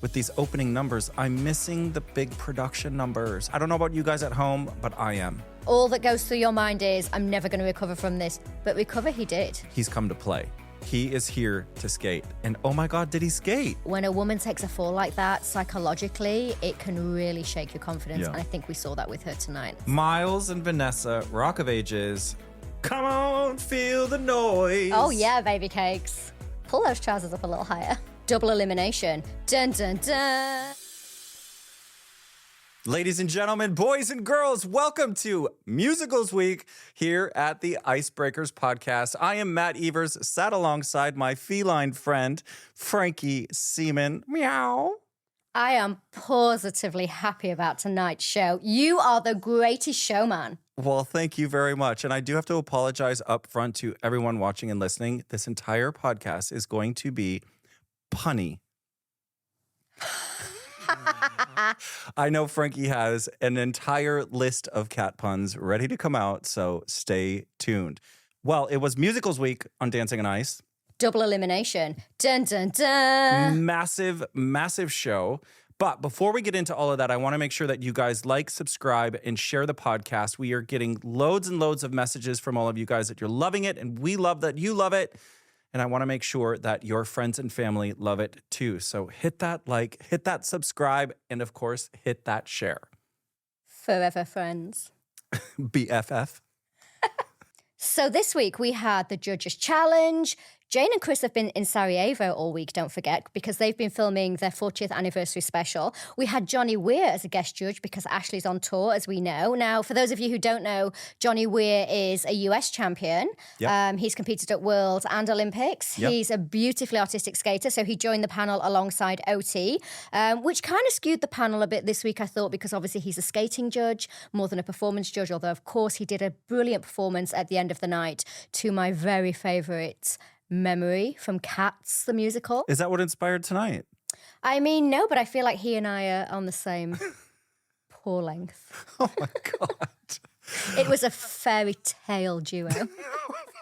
With these opening numbers, I'm missing the big production numbers. I don't know about you guys at home, but I am. All that goes through your mind is, I'm never going to recover from this. But recover he did. He's come to play. He is here to skate. And oh my God, did he skate? When a woman takes a fall like that, psychologically, it can really shake your confidence. Yeah. And I think we saw that with her tonight. Miles and Vanessa, Rock of Ages. Come on, feel the noise. Oh yeah, baby cakes. Pull those trousers up a little higher. Double elimination. Dun, dun, dun. Ladies and gentlemen, boys and girls, welcome to Musicals Week here at the Icebreakers podcast. I am Matt Evers, sat alongside my feline friend, Frankie Seaman. Meow. I am positively happy about tonight's show. You are the greatest showman. Well, thank you very much. And I do have to apologize up front to everyone watching and listening. This entire podcast is going to be punny. I know Frankie has an entire list of cat puns ready to come out, so stay tuned. Well, it was Musicals Week on Dancing on Ice. Double elimination. Dun, dun, dun. Massive, massive show. But before we get into all of that, I want to make sure that you guys like, subscribe, and share the podcast. We are getting loads and loads of messages from all of you guys that you're loving it, and we love that you love it. And I want to make sure that your friends and family love it too. So hit that like, hit that subscribe, and of course, hit that share. Forever friends. BFF. So this week we had the Judges Challenge. Jane and Chris have been in Sarajevo all week, don't forget, because they've been filming their 40th anniversary special. We had Johnny Weir as a guest judge because Ashley's on tour, as we know. Now, for those of you who don't know, Johnny Weir is a US champion. Yep. He's competed at Worlds and Olympics. Yep. He's a beautifully artistic skater, so he joined the panel alongside OT, which kind of skewed the panel a bit this week, I thought, because obviously he's a skating judge more than a performance judge, although, of course, he did a brilliant performance at the end of the night to my very favourite Memory from Cats, the musical. Is that what inspired tonight? I mean, no, but I feel like he and I are on the same paw length. Oh my God. It was a fairy tale duo. Oh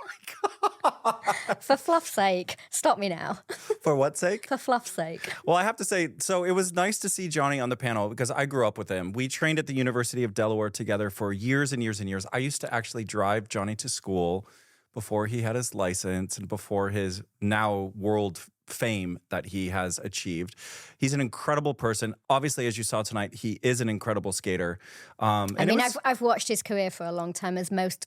my God. For fluff's sake, stop me now. For what sake? For fluff's sake. Well, I have to say, so it was nice to see Johnny on the panel because I grew up with him. We trained at the University of Delaware together for years and years and years. I used to actually drive Johnny to school before he had his license and before his now world fame that he has achieved. He's an incredible person. Obviously, as you saw tonight, he is an incredible skater. I've watched his career for a long time, as most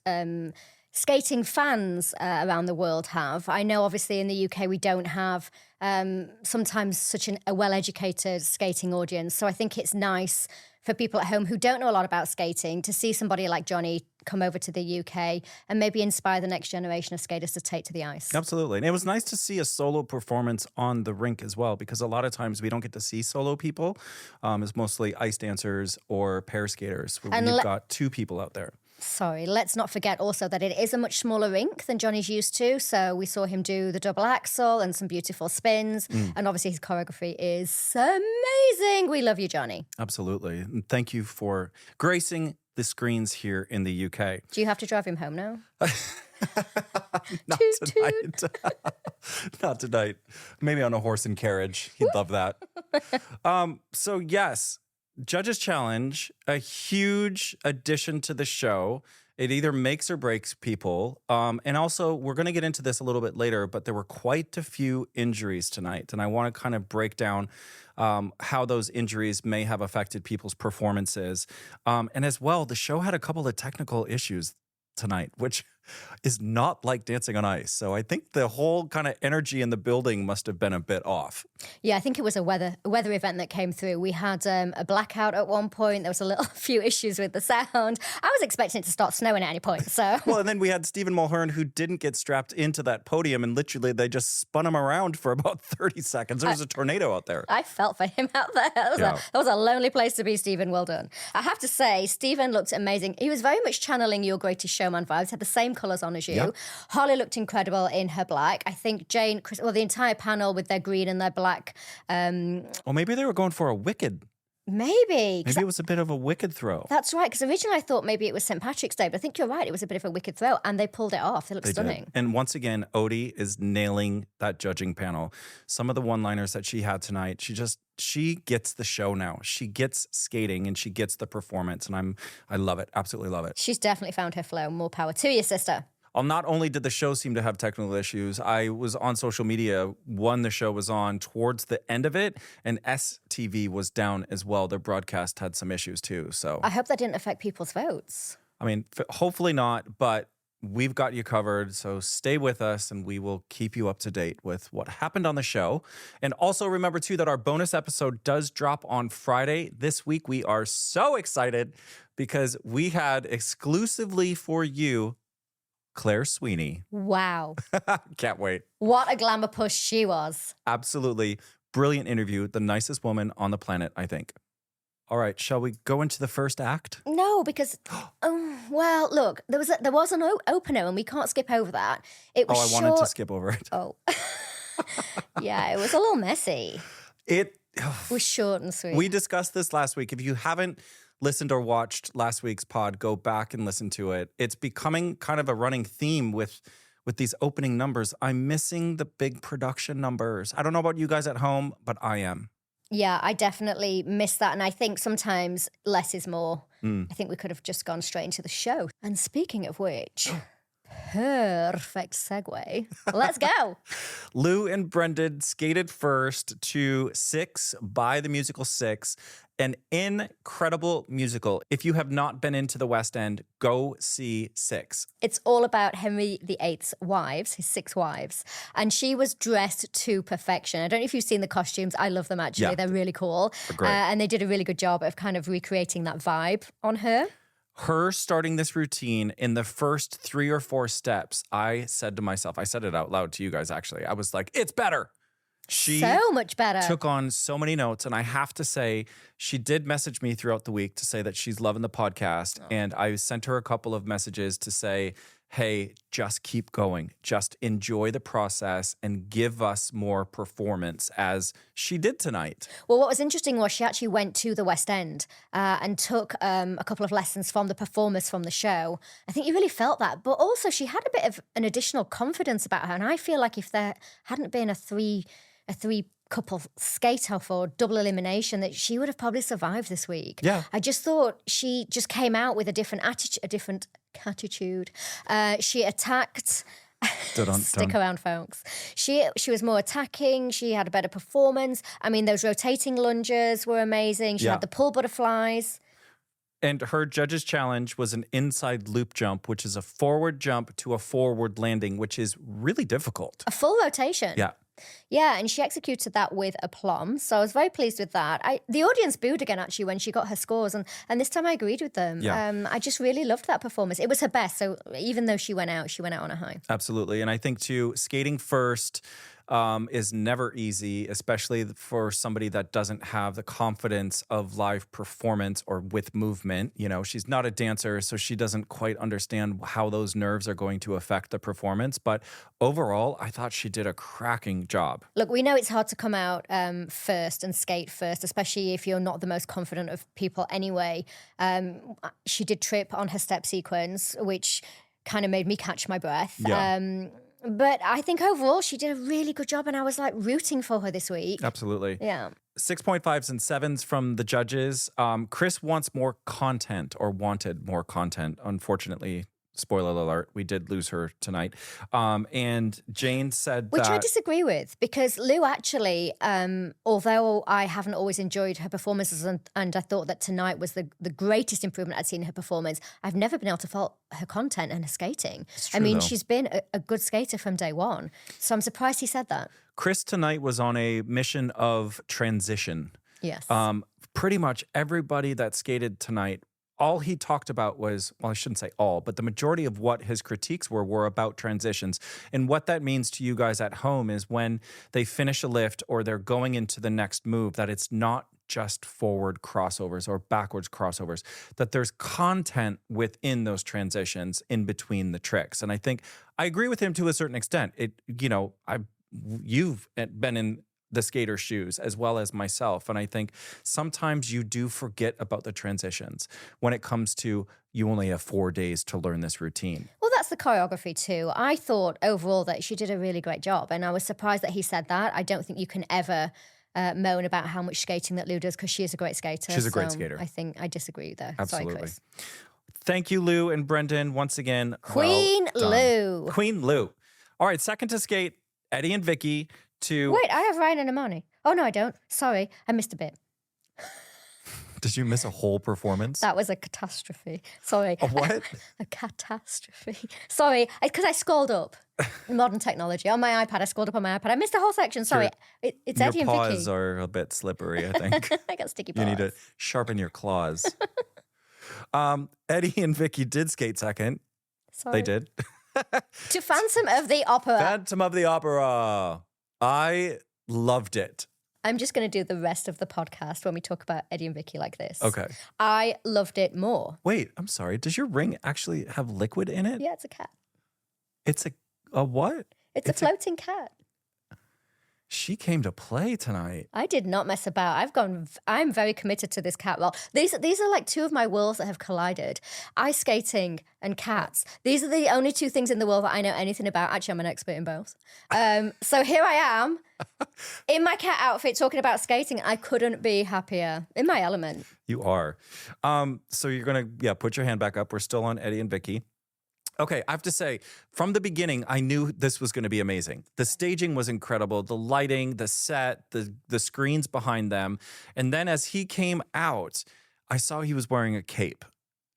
skating fans around the world have. I know, obviously, in the UK, we don't have sometimes such a well-educated skating audience. So I think it's nice for people at home who don't know a lot about skating to see somebody like Johnny come over to the UK and maybe inspire the next generation of skaters to take to the ice. Absolutely. And it was nice to see a solo performance on the rink as well, because a lot of times we don't get to see solo people. It's mostly ice dancers or pair skaters where we've got two people out there. Sorry, let's not forget also that it is a much smaller rink than Johnny's used to. So we saw him do the double axel and some beautiful spins. And obviously his choreography is amazing. We love you, Johnny. Absolutely. And thank you for gracing the screens here in the UK. Do you have to drive him home now? Not tonight. Not tonight. Maybe on a horse and carriage. He'd love that. So yes, Judges Challenge, a huge addition to the show. It either makes or breaks people. And also, we're going to get into this a little bit later, but there were quite a few injuries tonight. And I want to kind of break down how those injuries may have affected people's performances. And as well, the show had a couple of technical issues tonight, which is not like Dancing on Ice. So I think the whole kind of energy in the building must have been a bit off. Yeah, I think it was a weather event that came through. We had a blackout at one point. There was a few issues with the sound. I was expecting it to start snowing at any point. So well, and then we had Stephen Mulhern, who didn't get strapped into that podium, and literally they just spun him around for about 30 seconds. There was a tornado out there. I felt for him out there. That was a lonely place to be, Stephen. Well done. I have to say, Stephen looked amazing. He was very much channeling Your Greatest Showman vibes. Had the same colours on as you. Yep. Holly looked incredible in her black. I think Jane, Chris, the entire panel with their green and their black. Well, maybe they were going for a Wicked Maybe. Maybe it was a bit of a wicked throw. That's right, because originally I thought maybe it was St. Patrick's Day, but I think you're right. It was a bit of a wicked throw, and they pulled it off. They look stunning. Did. And once again, Odie is nailing that judging panel. Some of the one-liners that she had tonight, she gets the show now. She gets skating and she gets the performance, and I love it. Absolutely love it. She's definitely found her flow. More power to you, sister. Not only did the show seem to have technical issues, I was on social media when the show was on towards the end of it, and STV was down as well. Their broadcast had some issues too. So I hope that didn't affect people's votes. I mean, hopefully not, but we've got you covered. So stay with us and we will keep you up to date with what happened on the show. And also remember too that our bonus episode does drop on Friday. This week we are so excited because we had exclusively for you Claire Sweeney. Wow. Can't wait. What a glamour push she was. Absolutely. Brilliant interview. The nicest woman on the planet, I think. All right. Shall we go into the first act? No, because, well, look, there was an opener and we can't skip over that. It was I wanted to skip over it. Oh. Yeah, it was a little messy. It was short and sweet. We discussed this last week. If you haven't listened or watched last week's pod, go back and listen to it. It's becoming kind of a running theme with these opening numbers. I'm missing the big production numbers. I don't know about you guys at home, but I am. Yeah, I definitely miss that. And I think sometimes less is more. I think we could have just gone straight into the show. And speaking of which, perfect segue. Let's go. Lou and Brendan skated first to Six by the musical Six, an incredible musical. If you have not been into the West End, go see Six. It's all about Henry VIII's wives, his 6 wives, and she was dressed to perfection. I don't know if you've seen the costumes. I love them, actually. Yeah. They're really cool. They're great. And they did a really good job of kind of recreating that vibe on her. Her starting this routine in the first 3 or 4 steps, I said to myself, I said it out loud to you guys, actually. I was like, it's better. She so much better. Took on so many notes, and I have to say, she did message me throughout the week to say that she's loving the podcast, and I sent her a couple of messages to say, hey, just keep going. Just enjoy the process and give us more performance, as she did tonight. Well, what was interesting was she actually went to the West End and took a couple of lessons from the performers from the show. I think you really felt that. But also she had a bit of an additional confidence about her. And I feel like if there hadn't been a three couple skate off or double elimination, that she would have probably survived this week. Yeah. I just thought she just came out with a different attitude. She attacked. Stick around, folks. She was more attacking. She had a better performance. I mean, those rotating lunges were amazing. She had the pull butterflies. And her judge's challenge was an inside loop jump, which is a forward jump to a forward landing, which is really difficult. A full rotation. Yeah. Yeah, and she executed that with aplomb. So I was very pleased with that. The audience booed again, actually, when she got her scores. And this time I agreed with them. Yeah. I just really loved that performance. It was her best. So even though she went out on a high. Absolutely. And I think, too, skating first is never easy, especially for somebody that doesn't have the confidence of live performance or with movement. You know, she's not a dancer, so she doesn't quite understand how those nerves are going to affect the performance. But overall, I thought she did a cracking job. Look, we know it's hard to come out first and skate first, especially if you're not the most confident of people anyway. She did trip on her step sequence, which kind of made me catch my breath. Yeah. But I think overall she did a really good job, and I was like rooting for her this week. Absolutely. Yeah. 6.5s and 7s from the judges. Chris wants more content, or wanted more content. Unfortunately, spoiler alert, we did lose her tonight. And Jane said Which that... I disagree with, because Lou actually, although I haven't always enjoyed her performances and I thought that tonight was the greatest improvement I'd seen in her performance, I've never been able to fault her content and her skating. It's true, I mean, though. she's been a good skater from day one. So I'm surprised he said that. Chris tonight was on a mission of transition. Yes. Pretty much everybody that skated tonight, all he talked about was, well, I shouldn't say all, but the majority of what his critiques were about transitions. And what that means to you guys at home is when they finish a lift or they're going into the next move, that it's not just forward crossovers or backwards crossovers, that there's content within those transitions in between the tricks. And I think I agree with him to a certain extent. You've been in the skater shoes as well as myself. And I think sometimes you do forget about the transitions when it comes to you only have 4 days to learn this routine. Well, that's the choreography too. I thought overall that she did a really great job, and I was surprised that he said that. I don't think you can ever moan about how much skating that Lou does because she is a great skater. She's a great skater. I think I disagree there. Absolutely. Sorry, Chris. Thank you, Lou and Brendan, once again. Queen Lou. Queen Lou. All right, second to skate, Eddie and Vicky to... Wait, I have Ryan and Amani. Oh, no, I don't. Sorry, I missed a bit. Did you miss a whole performance? That was a catastrophe. Sorry. A what? A catastrophe. Sorry, because I scrolled up. Modern technology. On my iPad, I scrolled up on my iPad. I missed a whole section. Sorry. It's Eddie and Vicky. Your paws are a bit slippery, I think. I got sticky paws. You need to sharpen your claws. Eddie and Vicky did skate second. Sorry. They did. To Phantom of the Opera. Phantom of the Opera. I loved it. I'm just going to do the rest of the podcast when we talk about Eddie and Vicky like this. Okay. I loved it more. Wait, I'm sorry. Does your ring actually have liquid in it? Yeah, it's a cat. It's a what? It's a floating cat. She came to play tonight. I did not mess about. I'm very committed to this cat role. These are like two of my worlds that have collided. Ice skating and cats. These are the only two things in the world that I know anything about. Actually, I'm an expert in both. So here I am in my cat outfit talking about skating. I couldn't be happier. In my element. You are. So you're going to, put your hand back up. We're still on Eddie and Vicky. Okay, I have to say, from the beginning, I knew this was going to be amazing. The staging was incredible, the lighting, the set, the screens behind them. And then as he came out, I saw he was wearing a cape.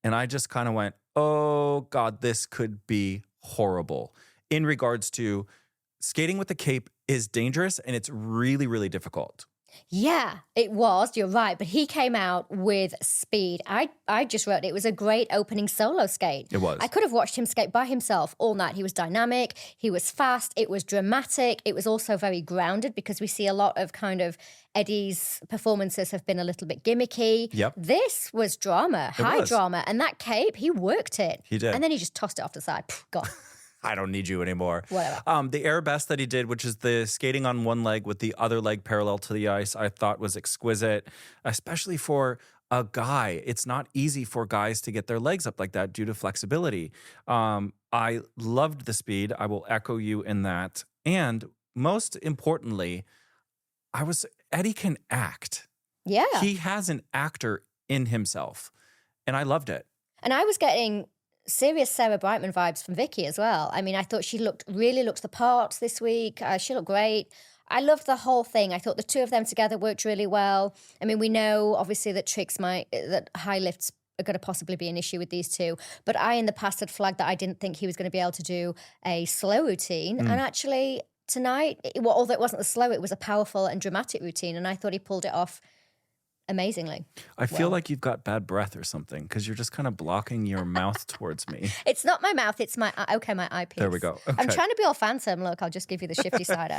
And I just kind of went, oh, God, this could be horrible. In regards to skating with a cape is dangerous and it's really, really difficult. Yeah, it was. You're right. But he came out with speed. I just wrote it was a great opening solo skate. It was. I could have watched him skate by himself all night. He was dynamic. He was fast. It was dramatic. It was also very grounded because we see a lot of kind of Eddie's performances have been a little bit gimmicky. Yep. This was drama, high drama. And that cape, he worked it. He did. And then he just tossed it off the side. Gone. I don't need you anymore. Whatever. The air best that he did, which is the skating on one leg with the other leg parallel to the ice, I thought was exquisite, especially for a guy. It's not easy for guys to get their legs up like that due to flexibility. I loved the speed. I will echo you in that. And most importantly, Eddie can act. Yeah. He has an actor in himself. And I loved it. And I was getting serious Sarah Brightman vibes from Vicky as well. I mean, I thought she really looked the part this week. She looked great. I loved the whole thing. I thought the two of them together worked really well. I mean, we know obviously that that high lifts are going to possibly be an issue with these two. But I in the past had flagged that I didn't think he was going to be able to do a slow routine. And actually tonight, although it wasn't the slow, it was a powerful and dramatic routine. And I thought he pulled it off amazingly. I feel like you've got bad breath or something because you're just kind of blocking your mouth towards me. It's not my mouth, it's my eyepiece. There we go. Okay. I'm trying to be all Phantom. Look, I'll just give you the shifty side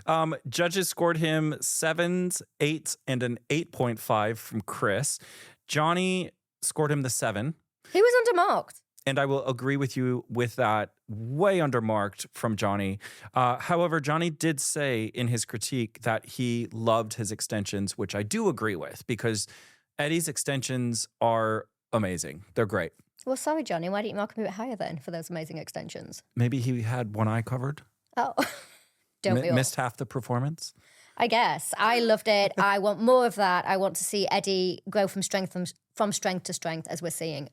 eye. Judges scored him 7s, 8s, and an 8.5 from Chris. Johnny scored him the 7. He was undermarked. And I will agree with you with that. Way undermarked from Johnny. However, Johnny did say in his critique that he loved his extensions, which I do agree with because Eddie's extensions are amazing. They're great. Well, sorry, Johnny. Why didn't you mark him a bit higher then for those amazing extensions? Maybe he had one eye covered. Oh, don't we all? Missed half the performance. I guess. I loved it. I want more of that. I want to see Eddie grow from strength to strength as we're seeing.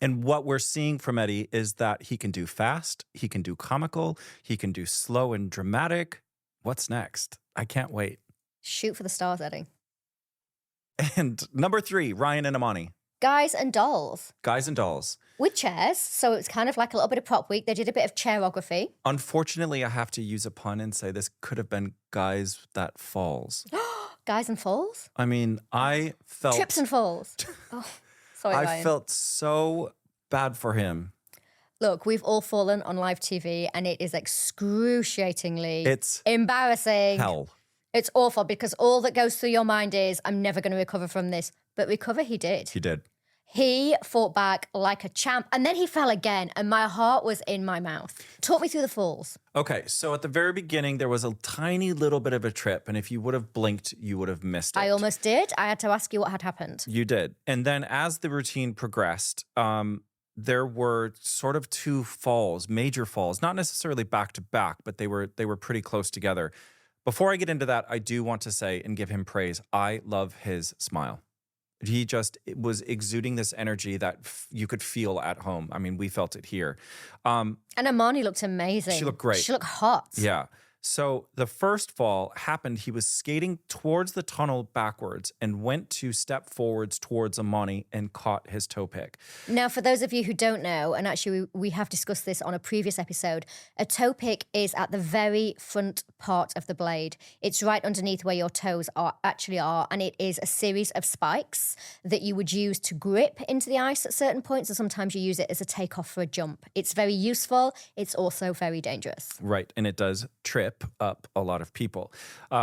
And what we're seeing from Eddie is that he can do fast, he can do comical, he can do slow and dramatic. What's next? I can't wait. Shoot for the stars, Eddie. And number 3, Ryan and Amani. Guys and dolls. Guys and dolls. With chairs, so it's kind of like a little bit of prop week. They did a bit of chairography. Unfortunately, I have to use a pun and say this could have been Guys That Falls. Guys and falls? I mean, I felt... Trips and falls. Oh, sorry, Ryan. I felt so bad for him. Look, we've all fallen on live TV and it is excruciatingly It's embarrassing. hell. It's awful because all that goes through your mind is, I'm never going to recover from this. But recover he did. He did. He fought back like a champ, and then he fell again, and my heart was in my mouth. Talk me through the falls. Okay, so at the very beginning, there was a tiny little bit of a trip, and if you would have blinked, you would have missed it. I almost did. I had to ask you what had happened. You did. And then as the routine progressed, there were sort of two falls, major falls, not necessarily back to back, but they were pretty close together. Before I get into that, I do want to say and give him praise. I love his smile. He just was exuding this energy that you could feel at home. I mean, we felt it here. And Amani looked amazing. She looked great. She looked hot. Yeah. So the first fall happened, he was skating towards the tunnel backwards and went to step forwards towards Amani and caught his toe pick. Now, for those of you who don't know, and actually we have discussed this on a previous episode, a toe pick is at the very front part of the blade. It's right underneath where your toes actually are, and it is a series of spikes that you would use to grip into the ice at certain points, and sometimes you use it as a takeoff for a jump. It's very useful. It's also very dangerous. Right, and it does trip up a lot of people.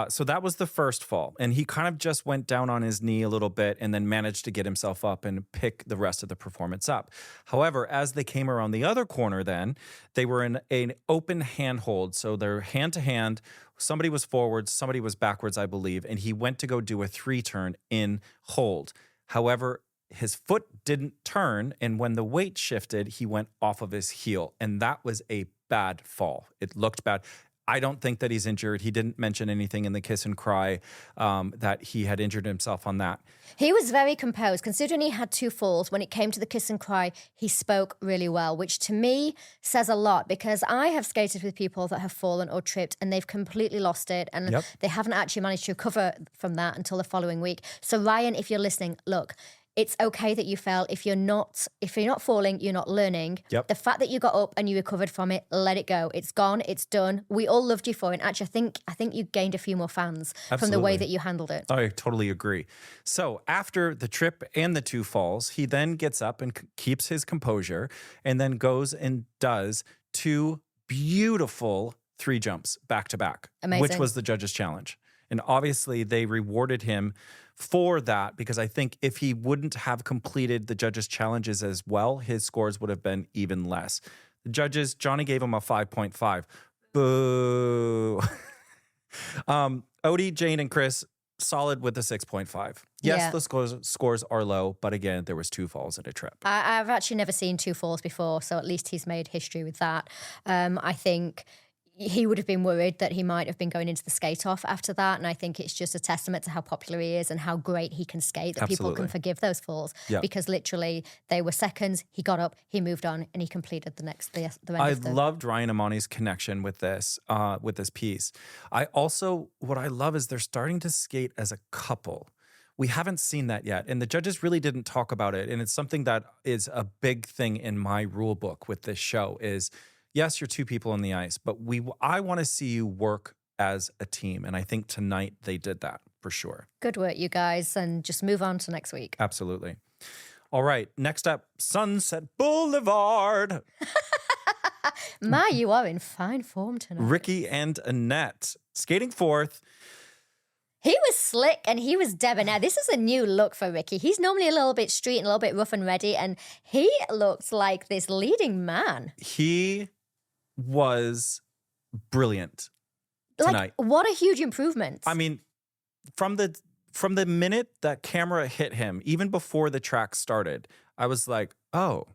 So that was the first fall. And he kind of just went down on his knee a little bit and then managed to get himself up and pick the rest of the performance up. However, as they came around the other corner then, they were in an open handhold. So they're hand to hand. Somebody was forwards, somebody was backwards, I believe. And he went to go do a 3-turn in hold. However, his foot didn't turn. And when the weight shifted, he went off of his heel. And that was a bad fall. It looked bad. I don't think that he's injured. He didn't mention anything in the kiss and cry that he had injured himself on that. He was very composed. Considering he had 2 falls, when it came to the kiss and cry, he spoke really well, which to me says a lot because I have skated with people that have fallen or tripped and they've completely lost it and they haven't actually managed to recover from that until the following week. So Ryan, if you're listening, look, it's okay that you fell. If you're not falling, you're not learning. Yep. The fact that you got up and you recovered from it, let it go. It's gone. It's done. We all loved you for it. And actually, I think you gained a few more fans from the way that you handled it. I totally agree. So after the trip and the 2 falls, he then gets up and keeps his composure and then goes and does 2 beautiful 3 jumps back to back, Amazing. Which was the judges' challenge. And obviously they rewarded him for that because I think if he wouldn't have completed the judges' challenges as well, his scores would have been even less. The judges, Johnny gave him a 5.5. Boo. Odie, Jane, and Chris, solid with a 6.5. Yes, the scores are low, but again, there was 2 falls and a trip. I've actually never seen 2 falls before, so at least he's made history with that. I think he would have been worried that he might have been going into the skate off after that. And I think it's just a testament to how popular he is and how great he can skate that people can forgive those falls. Yeah. Because literally they were seconds. He got up, he moved on, and he completed the rest of the... loved Ryan Amani's connection with this piece. What I love is they're starting to skate as a couple. We haven't seen that yet. And the judges really didn't talk about it. And it's something that is a big thing in my rule book with this show is, yes, you're 2 people on the ice, but I want to see you work as a team. And I think tonight they did that for sure. Good work, you guys. And just move on to next week. Absolutely. All right. Next up, Sunset Boulevard. Ma, you are in fine form tonight. Ricky and Annette skating 4th. He was slick and he was debonair. This is a new look for Ricky. He's normally a little bit street and a little bit rough and ready, and he looks like this leading man. He was brilliant tonight. Like, what a huge improvement. I mean, from the minute that camera hit him, even before the track started, I was like, oh,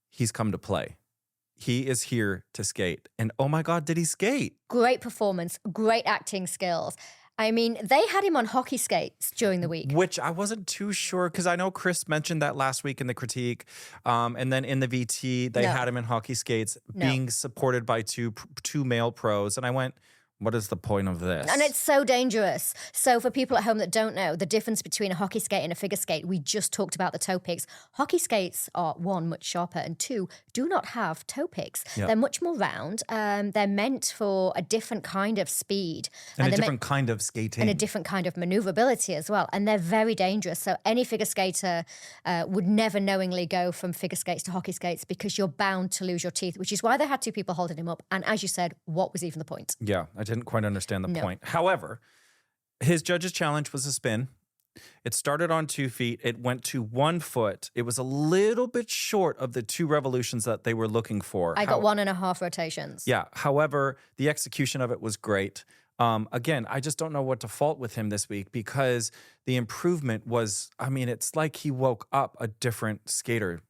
he's come to play. He is here to skate. And oh my God, did he skate? Great performance, great acting skills. I mean, they had him on hockey skates during the week. Which I wasn't too sure, because I know Chris mentioned that last week in the critique. And then in the VT, they had him in hockey skates being supported by two male pros. And I went, what is the point of this? And it's so dangerous. So for people at home that don't know, the difference between a hockey skate and a figure skate, we just talked about the toe picks. Hockey skates are 1, much sharper, and 2, do not have toe picks. Yep. They're much more round. They're meant for a different kind of speed. And a different kind of skating. And a different kind of maneuverability as well. And they're very dangerous. So any figure skater would never knowingly go from figure skates to hockey skates because you're bound to lose your teeth, which is why they had 2 people holding him up. And as you said, what was even the point? Yeah, I didn't quite understand the point. However, his judge's challenge was a spin. It started on 2 feet. It went to 1 foot. It was a little bit short of the 2 revolutions that they were looking for. I got 1.5 rotations. Yeah. However, the execution of it was great. Again, I just don't know what to fault with him this week because the improvement was, I mean, it's like he woke up a different skater.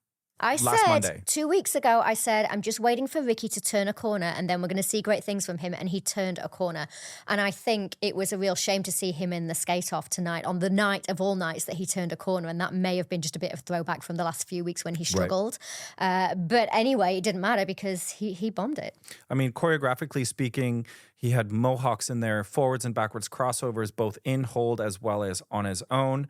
I last said Monday. 2 weeks ago, I said, I'm just waiting for Ricky to turn a corner and then we're going to see great things from him. And he turned a corner. And I think it was a real shame to see him in the skate off tonight on the night of all nights that he turned a corner. And that may have been just a bit of throwback from the last few weeks when he struggled. Right. But anyway, it didn't matter because he bombed it. I mean, choreographically speaking, he had mohawks in there, forwards and backwards crossovers, both in hold as well as on his own.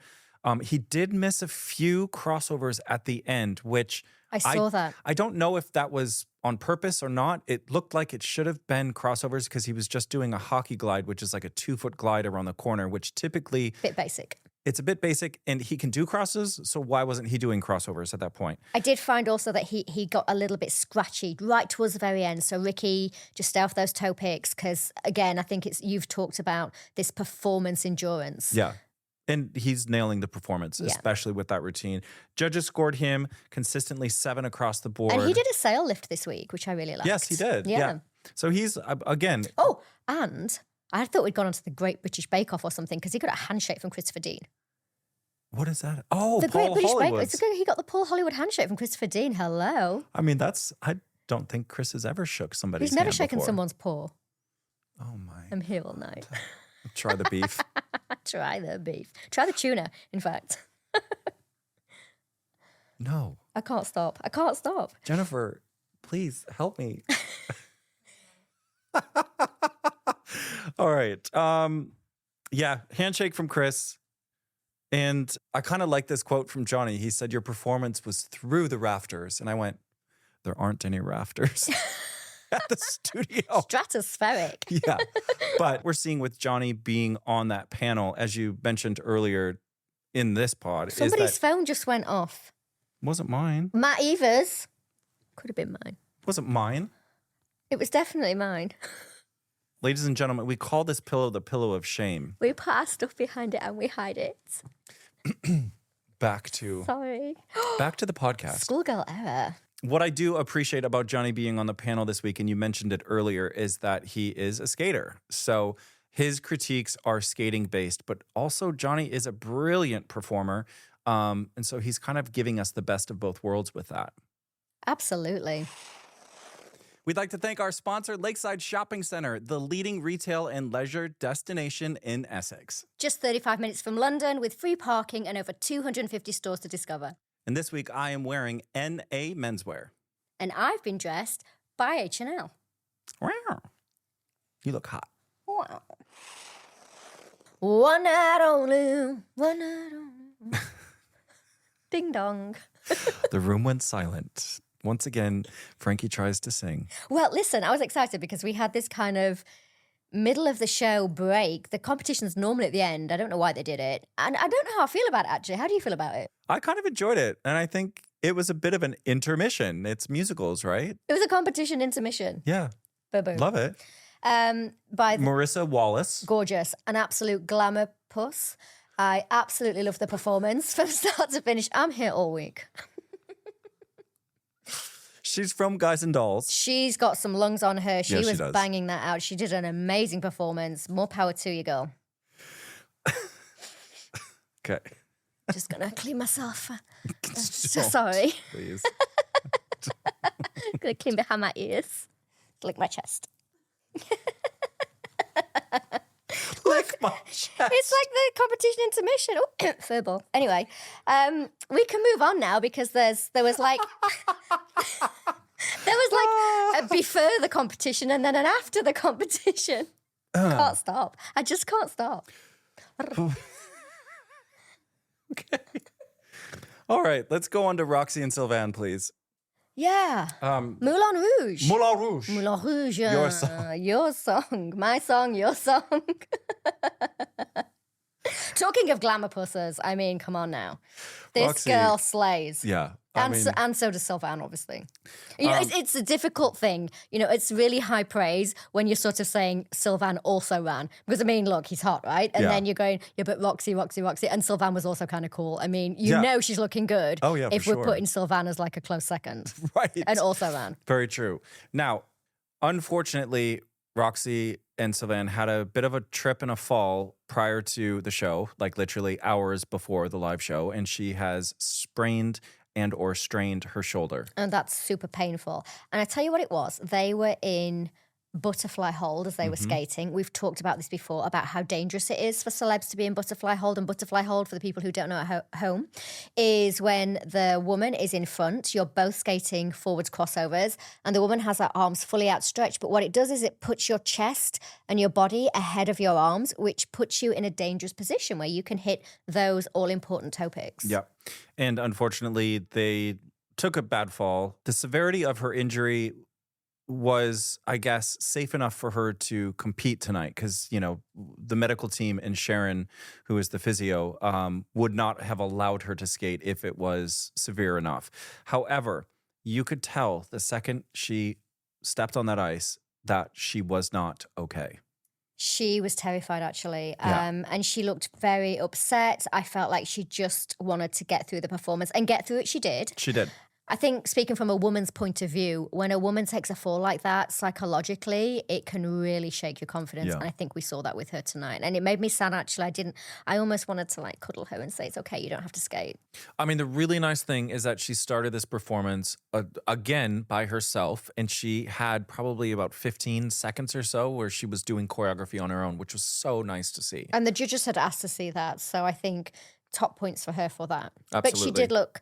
He did miss a few crossovers at the end, which I saw that. I don't know if that was on purpose or not. It looked like it should have been crossovers because he was just doing a hockey glide, which is like a 2-foot glide around the corner, which typically... Bit basic. It's a bit basic, and he can do crosses, so why wasn't he doing crossovers at that point? I did find also that he got a little bit scratchy right towards the very end. So Ricky, just stay off those toe picks because, again, I think you've talked about this performance endurance. Yeah. And he's nailing the performance, especially with that routine. Judges scored him consistently 7 across the board. And he did a sail lift this week, which I really liked. Yes, he did. Yeah. So he's, again... Oh, and I thought we'd gone on to the Great British Bake Off or something because he got a handshake from Christopher Dean. What is that? Oh, the Paul Great British Hollywood. Bake Off. He got the Paul Hollywood handshake from Christopher Dean. Hello. I mean, I don't think Chris has ever shook somebody's He's never hand shaken before. someone's paw. Oh, my. I'm here all night. Try the beef. Try the beef. Try the tuna, in fact. No. I can't stop. I can't stop. Jennifer, please help me. All right. Yeah, handshake from Chris. And I kind of like this quote from Johnny. He said, your performance was through the rafters. And I went, there aren't any rafters at the studio. Stratospheric. Yeah. But we're seeing with Johnny being on that panel, as you mentioned earlier in this pod. Somebody's phone just went off. Wasn't mine. Matt Evers. Could have been mine. Wasn't mine. It was definitely mine. Ladies and gentlemen, we call this pillow the pillow of shame. We put our stuff behind it and we hide it. Back to the podcast. Schoolgirl error. What I do appreciate about Johnny being on the panel this week, and you mentioned it earlier, is that he is a skater. So his critiques are skating based, but also Johnny is a brilliant performer. And so he's kind of giving us the best of both worlds with that. Absolutely. We'd like to thank our sponsor, Lakeside Shopping Center, the leading retail and leisure destination in Essex. Just 35 minutes from London with free parking and over 250 stores to discover. And this week I am wearing NA menswear. And I've been dressed by H&L. Wow. You look hot. Wow. One night only, one night only. Ding dong. The room went silent. Once again, Frankie tries to sing. Well, listen, I was excited because we had this kind of middle of the show break. The competition's normally at the end. I don't know why they did it. And I don't know how I feel about it, actually. How do you feel about it? I kind of enjoyed it. And I think it was a bit of an intermission. It's musicals, right? It was a competition intermission. Yeah. Boom. Love it. By Marissa Wallace. Gorgeous. An absolute glamour puss. I absolutely love the performance from start to finish. I'm here all week. She's from Guys and Dolls. She's got some lungs on her. She was does. banging that out. She did an amazing performance. More power to you, girl. Okay. Just gonna clean myself. So Don't, sorry. Please. Gonna clean behind my ears. Lick my chest. Lick my chest. It's like the competition intermission. Oh, furball. Anyway, we can move on now because there was like a before the competition and then an after the competition. Can't stop. I just can't stop. Okay. All right, let's go on to Roxy and Sylvan, please. Yeah. Moulin Rouge. Moulin Rouge. Moulin Rouge. Your song. Your song. My song, your song. Talking of glamour pussers, I mean, come on now. This Roxy, girl slays. Yeah. And so does Sylvain, obviously. You know, it's a difficult thing. You know, it's really high praise when you're sort of saying Sylvain also ran. Because, I mean, look, he's hot, right? And then you're going, yeah, but Roxy. And Sylvain was also kind of cool. I mean, you know she's looking good if we're putting Sylvain as like a close second. Right. And also ran. Very true. Now, unfortunately, Roxy and Sylvain had a bit of a trip and a fall prior to the show, like literally hours before the live show, and she has sprained and or strained her shoulder. And that's super painful. And I tell you what it was. They were in butterfly hold as they were skating. We've talked about this before, about how dangerous it is for celebs to be in butterfly hold. And butterfly hold, for the people who don't know at home, is when the woman is in front, you're both skating forwards crossovers, and the woman has her arms fully outstretched. But what it does is it puts your chest and your body ahead of your arms, which puts you in a dangerous position where you can hit those all-important toe picks. Yeah. And unfortunately, they took a bad fall. The severity of her injury was, I guess, safe enough for her to compete tonight because, you know, the medical team and Sharon, who is the physio, would not have allowed her to skate if it was severe enough. However, you could tell the second she stepped on that ice that she was not okay. She was terrified, actually, and she looked very upset. I felt like she just wanted to get through the performance, and get through it she did. She did. I think, speaking from a woman's point of view, when a woman takes a fall like that, psychologically, it can really shake your confidence. Yeah. And I think we saw that with her tonight. And it made me sad, actually. I almost wanted to like cuddle her and say, it's okay, you don't have to skate. I mean, the really nice thing is that she started this performance again by herself. And she had probably about 15 seconds or so where she was doing choreography on her own, which was so nice to see. And the judges had asked to see that. So I think top points for her for that. Absolutely. But she did look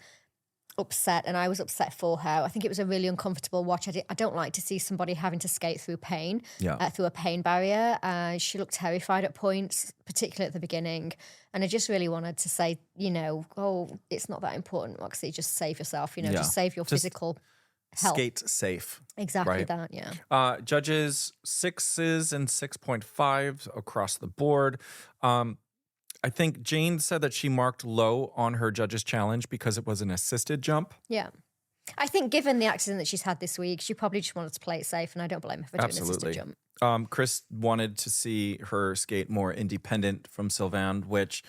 upset, and I was upset for her. I think it was a really uncomfortable watch. I don't like to see somebody having to skate through pain, through a pain barrier. She looked terrified at points, particularly at the beginning. And I just really wanted to say, you know, it's not that important, Roxy. Just save yourself, you know, just save your physical health. Skate safe. Exactly right? that, yeah. Judges 6s and 6.5s across the board. I think Jane said that she marked low on her judges challenge because it was an assisted jump. Yeah. I think given the accident that she's had this week, she probably just wanted to play it safe, and I don't blame her for doing an assisted jump. Chris wanted to see her skate more independent from Sylvain, which,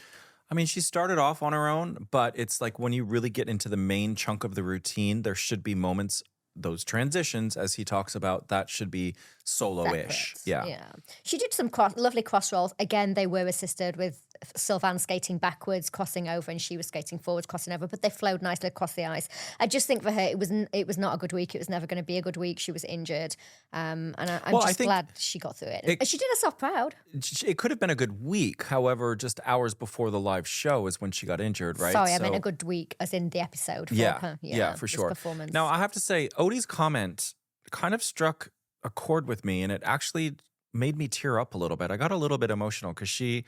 I mean, she started off on her own, but it's like when you really get into the main chunk of the routine, there should be moments, those transitions, as he talks about, that should be solo-ish. Yeah. She did some lovely cross rolls. Again, they were assisted with Sylvain skating backwards, crossing over, and she was skating forwards, crossing over, but they flowed nicely across the ice. I just think for her, it was not a good week. It was never going to be a good week. She was injured. And I'm just glad she got through it. She did herself proud. It could have been a good week. However, just hours before the live show is when she got injured, right? Sorry, I meant a good week, as in the episode. For her. Yeah, for sure. Performance. Now, I have to say, Odie's comment kind of struck a chord with me, and it actually made me tear up a little bit. I got a little bit emotional because she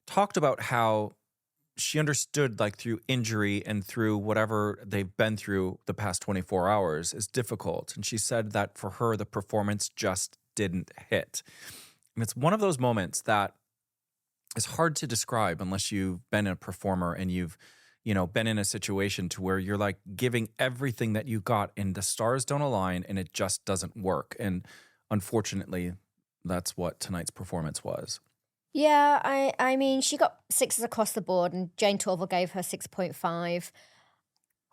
talked about how she understood, like, through injury and through whatever they've been through the past 24 hours is difficult. And she said that for her, the performance just didn't hit. And it's one of those moments that is hard to describe unless you've been a performer and you've, you know, been in a situation to where you're like giving everything that you got and the stars don't align and it just doesn't work. And unfortunately, that's what tonight's performance was. Yeah, I mean, she got 6s across the board, and Jane Torval gave her 6.5.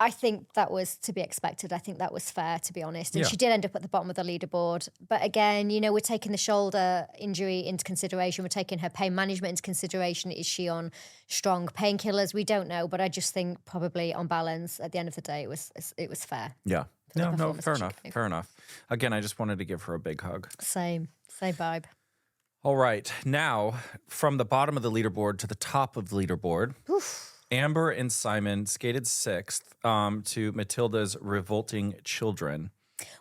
I think that was to be expected. I think that was fair, to be honest. And she did end up at the bottom of the leaderboard. But again, you know, we're taking the shoulder injury into consideration. We're taking her pain management into consideration. Is she on strong painkillers? We don't know. But I just think probably on balance, at the end of the day, it was fair. Yeah. No, fair enough. Fair enough. Again, I just wanted to give her a big hug. Same vibe. All right. Now, from the bottom of the leaderboard to the top of the leaderboard, Amber and Simon skated 6th to Matilda's Revolting Children.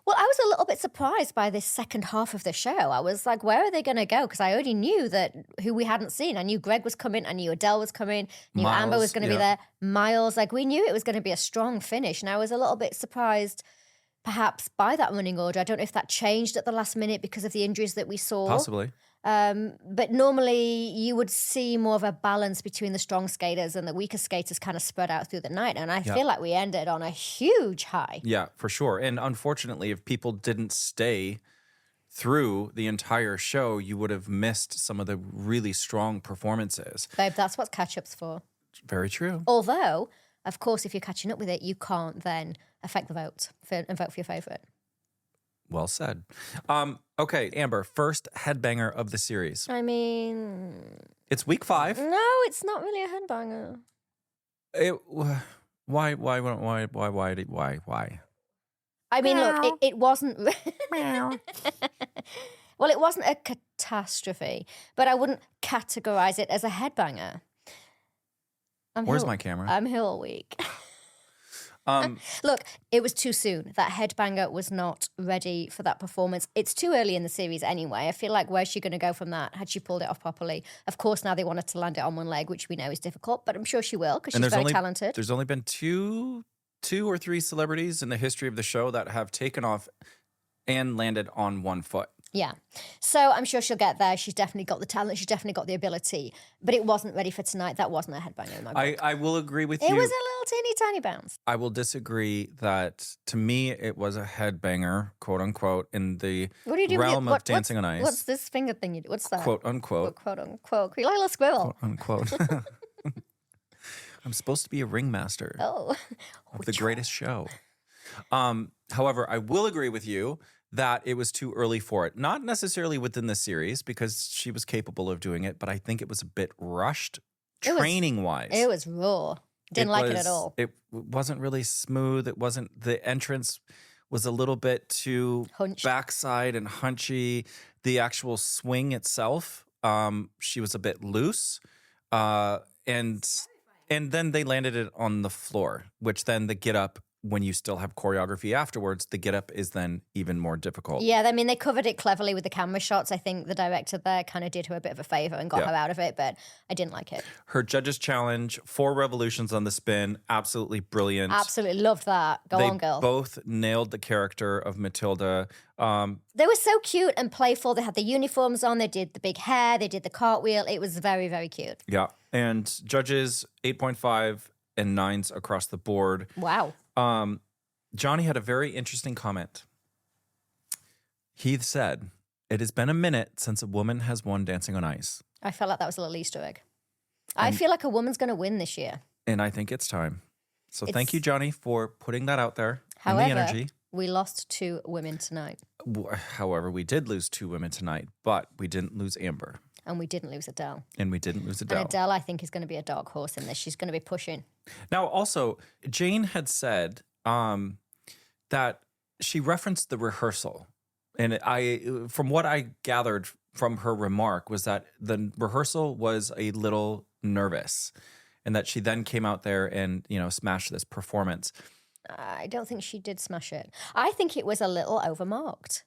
Well, I was a little bit surprised by this second half of the show. I was like, where are they going to go? Because I already knew that who we hadn't seen. I knew Greg was coming. I knew Adele was coming. I knew Amber was going to be there. Miles, like we knew it was going to be a strong finish. And I was a little bit surprised perhaps by that running order. I don't know if that changed at the last minute because of the injuries that we saw. Possibly. But normally you would see more of a balance between the strong skaters and the weaker skaters kind of spread out through the night. And I feel like we ended on a huge high. Yeah, for sure. And unfortunately, if people didn't stay through the entire show, you would have missed some of the really strong performances. Babe, that's what catch-up's for. Very true. Although, of course, if you're catching up with it, you can't then affect the vote and vote for your favourite. Well said. Okay, Amber, first headbanger of the series. I mean... It's week 5. No, it's not really a headbanger. Why? I mean, look, it wasn't... Well, it wasn't a catastrophe, but I wouldn't categorize it as a headbanger. Where's my camera? I'm here all week. Look, it was too soon. That headbanger was not ready for that performance. It's too early in the series anyway. I feel like where's she going to go from that? Had she pulled it off properly? Of course, now they wanted to land it on one leg, which we know is difficult, but I'm sure she will because she's very talented. There's only been two or three celebrities in the history of the show that have taken off and landed on one foot. Yeah. So I'm sure she'll get there. She's definitely got the talent. She's definitely got the ability. But it wasn't ready for tonight. That wasn't a headbanger in my book. I will agree with you. It was a little teeny tiny bounce. I will disagree that, to me, it was a headbanger, quote unquote, in the realm of Dancing on Ice. What's this finger thing you do? What's that? Quote unquote. Quote unquote. You like a little squirrel? Quote unquote. I'm supposed to be a ringmaster of the greatest show. However, I will agree with you that it was too early for it. Not necessarily within the series because she was capable of doing it, but I think it was a bit rushed training-wise. It was raw. Didn't like it at all. It wasn't really smooth. The entrance was a little bit too backside and hunchy. The actual swing itself, she was a bit loose. And then they landed it on the floor, which then the get up, when you still have choreography afterwards, the get up is then even more difficult. Yeah, I mean, they covered it cleverly with the camera shots. I think the director there kind of did her a bit of a favor and got her out of it, but I didn't like it. Her judges challenge, 4 revolutions on the spin, absolutely brilliant. Absolutely loved that. Go on, girl. They both nailed the character of Matilda. They were so cute and playful. They had the uniforms on. They did the big hair. They did the cartwheel. It was very, very cute. Yeah, and judges 8.5 and 9s across the board. Wow. Johnny had a very interesting comment. He said, "It has been a minute since a woman has won Dancing on Ice." I felt like that was a little Easter egg. I feel like a woman's going to win this year. And I think it's time. So thank you, Johnny, for putting that out there. However, and the energy. We lost 2 women tonight. However, we did lose 2 women tonight, but we didn't lose Amber. And we didn't lose Adele. And Adele, I think, is going to be a dark horse in this. She's going to be pushing. Now, also, Jane had said that she referenced the rehearsal. And from what I gathered from her remark was that the rehearsal was a little nervous and that she then came out there and, smashed this performance. I don't think she did smash it. I think it was a little overmarked.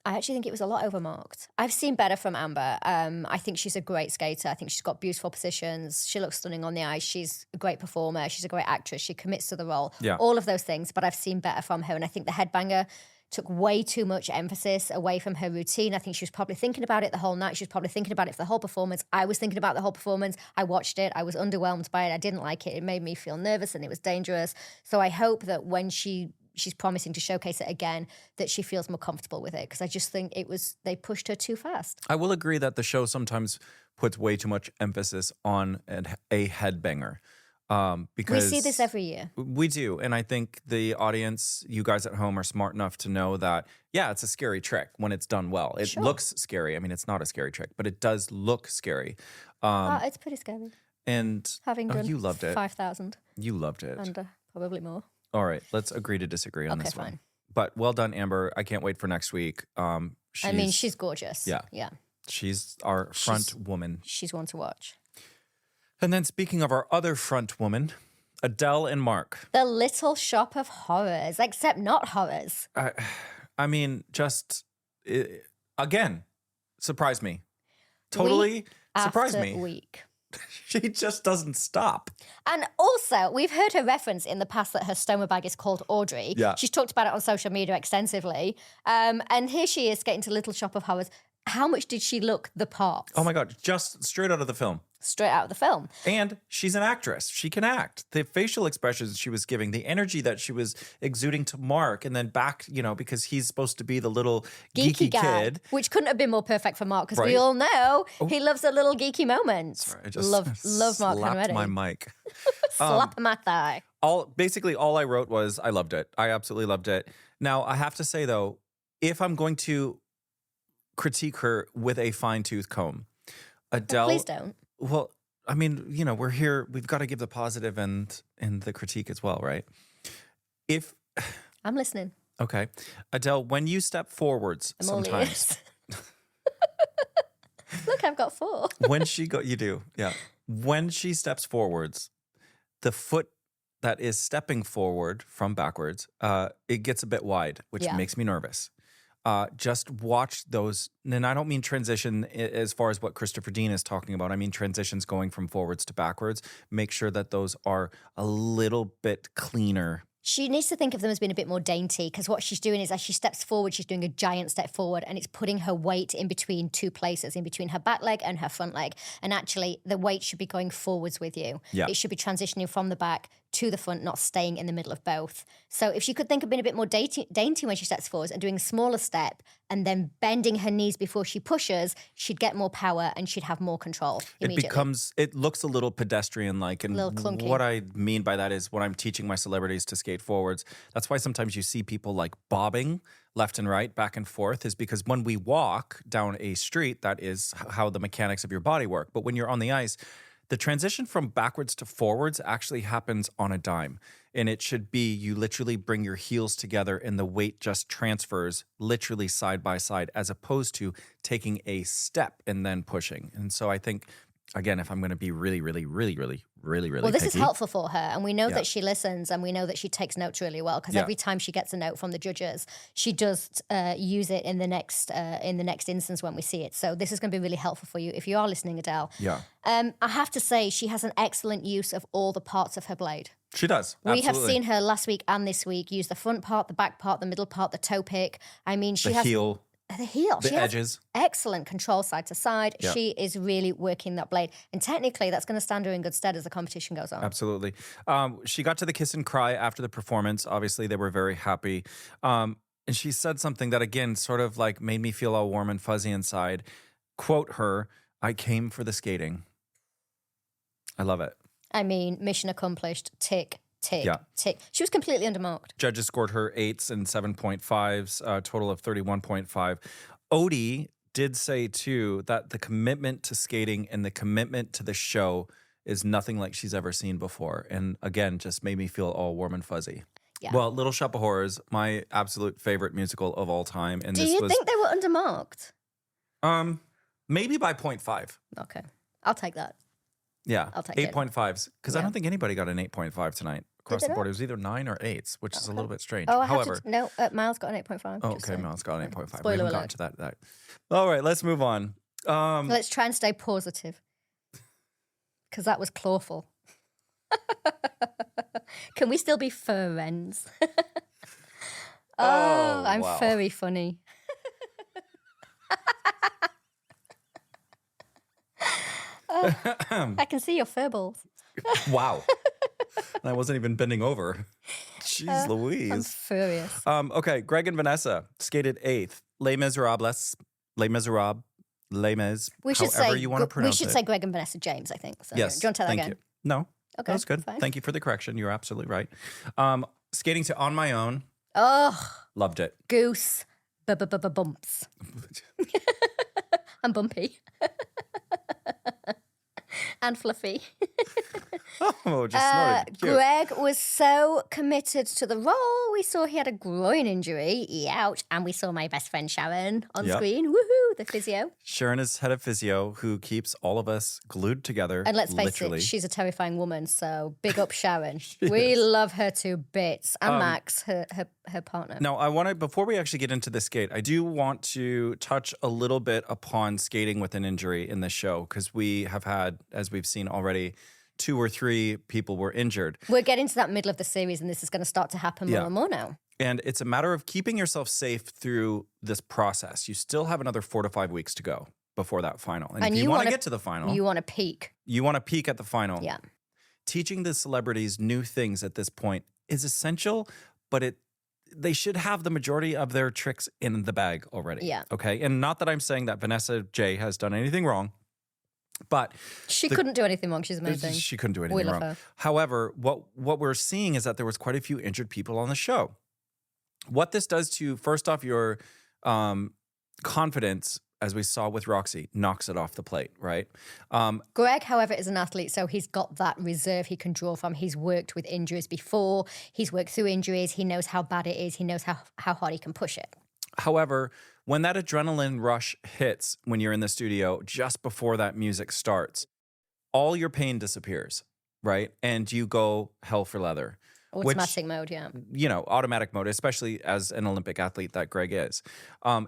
I actually think it was a lot overmarked. I've seen better from Amber. I think she's a great skater. I think she's got beautiful positions. She looks stunning on the ice. She's a great performer. She's a great actress. She commits to the role. Yeah. All of those things. But I've seen better from her. And I think the headbanger took way too much emphasis away from her routine. I think she was probably thinking about it the whole night. She was probably thinking about it for the whole performance. I was thinking about the whole performance. I watched it. I was underwhelmed by it. I didn't like it. It made me feel nervous and it was dangerous. So I hope that when she's promising to showcase it again, that she feels more comfortable with it. Because I just think they pushed her too fast. I will agree that the show sometimes puts way too much emphasis on a headbanger. Because we see this every year. We do. And I think the audience, you guys at home, are smart enough to know that, yeah, it's a scary trick when it's done well. It looks scary. I mean, it's not a scary trick, but it does look scary. It's pretty scary. And having done you loved it. 5,000. You loved it. And probably more. All right, let's agree to disagree on this one. Okay, fine. But well done, Amber. I can't wait for next week. She's gorgeous. Yeah. Yeah. She's our front woman. She's one to watch. And then speaking of our other front woman, Adele and Mark. The Little Shop of Horrors, except not horrors. I mean, again, surprised me. Totally surprised me. Week. She just doesn't stop. And also, we've heard her reference in the past that her stoma bag is called Audrey. Yeah. She's talked about it on social media extensively. And here she is getting to Little Shop of Horrors. how much did she look the part? Oh my God, just straight out of the film. Straight out of the film. And she's an actress. She can act. The facial expressions she was giving, the energy that she was exuding to Mark, and then back, because he's supposed to be the little geeky guy, kid. Which couldn't have been more perfect for Mark, because we all know he loves a little geeky moment. Sorry, I just love Mark slapped Henretti. my mic. Slap my thigh. Basically, all I wrote was, I loved it. I absolutely loved it. Now, I have to say, though, if I'm going to critique her with a fine-tooth comb, Adele... Please don't. Well, I mean, we're here. We've got to give the positive and the critique as well, right? I'm listening. Okay. Adele, when you step forwards sometimes... Look, I've got 4. You do, yeah. When she steps forwards, the foot that is stepping forward from backwards, it gets a bit wide, which makes me nervous. Just watch those, and I don't mean transition as far as what Christopher Dean is talking about. I mean transitions going from forwards to backwards. Make sure that those are a little bit cleaner. She needs to think of them as being a bit more dainty, because what she's doing is as she steps forward, she's doing a giant step forward, and it's putting her weight in between 2 places, in between her back leg and her front leg. And actually, the weight should be going forwards with you. Yeah. It should be transitioning from the back to the front, not staying in the middle of both. So if she could think of being a bit more dainty when she steps forwards and doing a smaller step and then bending her knees before she pushes, she'd get more power and she'd have more control immediately. It looks a little pedestrian-like. And a little clunky. What I mean by that is when I'm teaching my celebrities to skate forwards, that's why sometimes you see people like bobbing left and right, back and forth, is because when we walk down a street, that is how the mechanics of your body work. But when you're on the ice, the transition from backwards to forwards actually happens on a dime. And it should be you literally bring your heels together and the weight just transfers literally side by side, as opposed to taking a step and then pushing. And so I think, again, if I'm going to be really well, this is picky, helpful for her, and we know that she listens, and we know that she takes notes really well, because every time she gets a note from the judges, she does use it in the next instance when we see it. So this is going to be really helpful for you if you are listening, Adele. Yeah. I have to say she has an excellent use of all the parts of her blade. She does. Absolutely. We have seen her last week and this week use the front part, the back part, the middle part, the toe pick. I mean, she has the heel. The edges. Excellent control side to side. Yeah. She is really working that blade. And technically, that's going to stand her in good stead as the competition goes on. Absolutely. She got to the kiss and cry after the performance. Obviously, they were very happy. And she said something that, again, sort of like made me feel all warm and fuzzy inside. Quote her, "I came for the skating." I love it. I mean, mission accomplished. Tick, tick, tick. She was completely undermarked. Judges scored her 8s and 7.5s, a total of 31.5. Odie did say, too, that the commitment to skating and the commitment to the show is nothing like she's ever seen before. And again, just made me feel all warm and fuzzy. Yeah. Well, Little Shop of Horrors, my absolute favorite musical of all time. And Do you think they were undermarked? Maybe by 0.5. Okay. I'll take that. Yeah, I'll take it. 8.5s, because I don't think anybody got an 8.5 tonight across the board. It was either 9 or 8s, which is a little bit strange. Oh, However, Miles got an 8.5. Oh, okay, Miles got an 8.5. Spoiler we haven't alert. gotten to that. All right, let's move on. Let's try and stay positive, because that was clawful. Can we still be friends? I'm wow. very funny. I can see your fur balls. Wow. And I wasn't even bending over. Jeez Louise. I'm furious. Okay, Greg and Vanessa skated 8th. Les Miserables. Les Miserables. Les Mis. However you want to pronounce it. We should say Greg and Vanessa James, I think. So, yes. Do you want to tell that thank again? you. No. Okay. That was good. Fine. Thank you for the correction. You're absolutely right. Skating to On My Own. Oh. Loved it. Goose. Bumps. I'm bumpy. And fluffy. Oh, just snorted. Cute. Greg was so committed to the role. We saw he had a groin injury. Ouch. And we saw my best friend Sharon on screen. Woohoo, the physio. Sharon is head of physio who keeps all of us glued together. And let's face literally. it, she's a terrifying woman. So big up Sharon. We love her to bits. And Max, her partner. Now, I want to, before we actually get into the skate, I do want to touch a little bit upon skating with an injury in the show, because we have had, as we've seen already, 2 or 3 people were injured. We're getting to that middle of the series, and this is going to start to happen more and more now. And it's a matter of keeping yourself safe through this process. You still have another 4 to 5 weeks to go before that final. And if you want to get to the final, you want to peak. You want to peak at the final. Yeah. Teaching the celebrities new things at this point is essential, but they should have the majority of their tricks in the bag already. Yeah. Okay. And not that I'm saying that Vanessa J has done anything wrong, but she couldn't do anything wrong. She's amazing. She couldn't do anything wrong. However, what we're seeing is that there was quite a few injured people on the show. What this does to, first off, your confidence, as we saw with Roxy, knocks it off the plate, right? Greg, however, is an athlete, so he's got that reserve he can draw from. He's worked with injuries before. He's worked through injuries. He knows how bad it is. He knows how hard he can push it. However, when that adrenaline rush hits when you're in the studio, just before that music starts, all your pain disappears, right? And you go hell for leather. Automatic mode, yeah. Automatic mode, especially as an Olympic athlete that Greg is.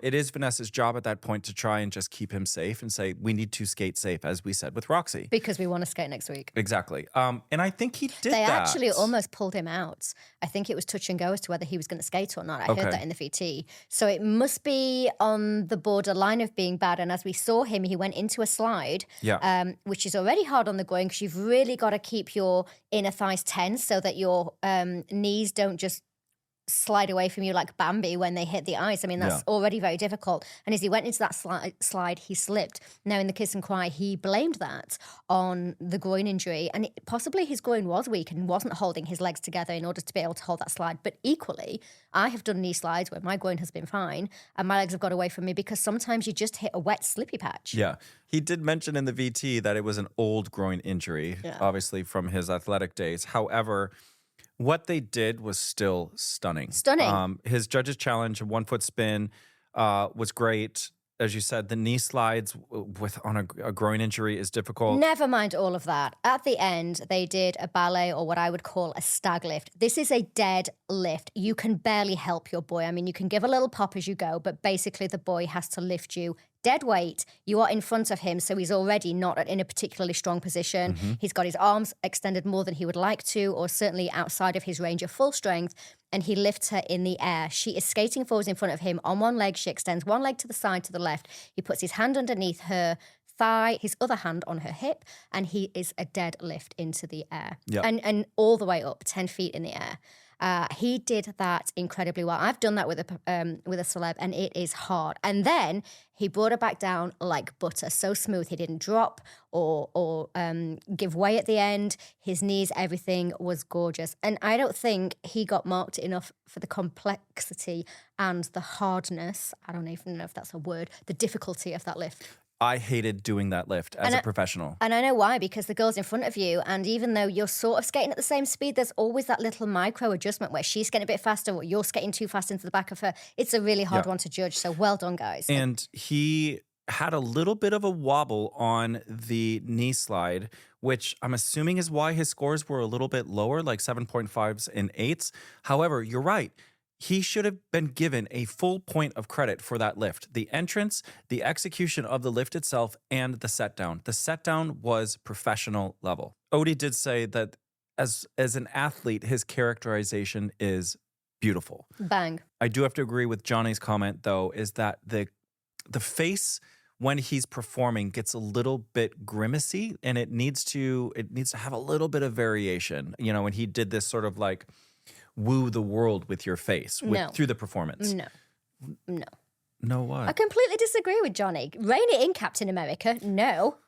It is Vanessa's job at that point to try and just keep him safe and say, we need to skate safe, as we said with Roxy. Because we want to skate next week. Exactly. And I think he did that. They actually almost pulled him out. I think it was touch and go as to whether he was going to skate or not. I heard that in the VT. So it must be on the borderline of being bad. And as we saw him, he went into a slide, which is already hard on the groin because you've really got to keep your inner thighs tense so that your knees don't just slide away from you like Bambi when they hit the ice. I mean, that's already very difficult. And as he went into that slide, he slipped. Now, in the kiss and cry, he blamed that on the groin injury. And possibly his groin was weak and wasn't holding his legs together in order to be able to hold that slide. But equally, I have done knee slides where my groin has been fine and my legs have got away from me because sometimes you just hit a wet, slippy patch. Yeah. He did mention in the VT that it was an old groin injury, obviously from his athletic days. However, what they did was still stunning. Stunning. His judges challenge, a 1 foot spin, was great. As you said, the knee slides on a groin injury is difficult. Never mind all of that. At the end, they did a ballet or what I would call a stag lift. This is a dead lift. You can barely help your boy. I mean, you can give a little pop as you go, but basically the boy has to lift you. Dead weight, you are in front of him, so he's already not in a particularly strong position. Mm-hmm. He's got his arms extended more than he would like to, or certainly outside of his range of full strength, and he lifts her in the air. She is skating forwards in front of him on one leg. She extends one leg to the side to the left. He puts his hand underneath her thigh, his other hand on her hip, and he is a dead lift into the air. Yep. And all the way up, 10 feet in the air. He did that incredibly well. I've done that with a celeb, and it is hard. And then he brought it back down like butter, so smooth. He didn't drop or give way at the end. His knees, everything was gorgeous. And I don't think he got marked enough for the complexity and the hardness. I don't even know if that's a word. The difficulty of that lift. I hated doing that lift as a professional. And I know why, because the girl's in front of you, and even though you're sort of skating at the same speed, there's always that little micro adjustment where she's getting a bit faster or you're skating too fast into the back of her. It's a really hard one to judge, so well done, guys. And he had a little bit of a wobble on the knee slide, which I'm assuming is why his scores were a little bit lower, like 7.5s and 8s. However, you're right. He should have been given a full point of credit for that lift. The entrance, the execution of the lift itself, and the set down. The set down was professional level. Odie did say that as an athlete, his characterization is beautiful. Bang. I do have to agree with Johnny's comment, though, is that the face when he's performing gets a little bit grimacy, and it needs to have a little bit of variation. You know, when he did this sort of like woo the world with your face through the performance. No. No what? I completely disagree with Johnny. Rein it in, Captain America. No.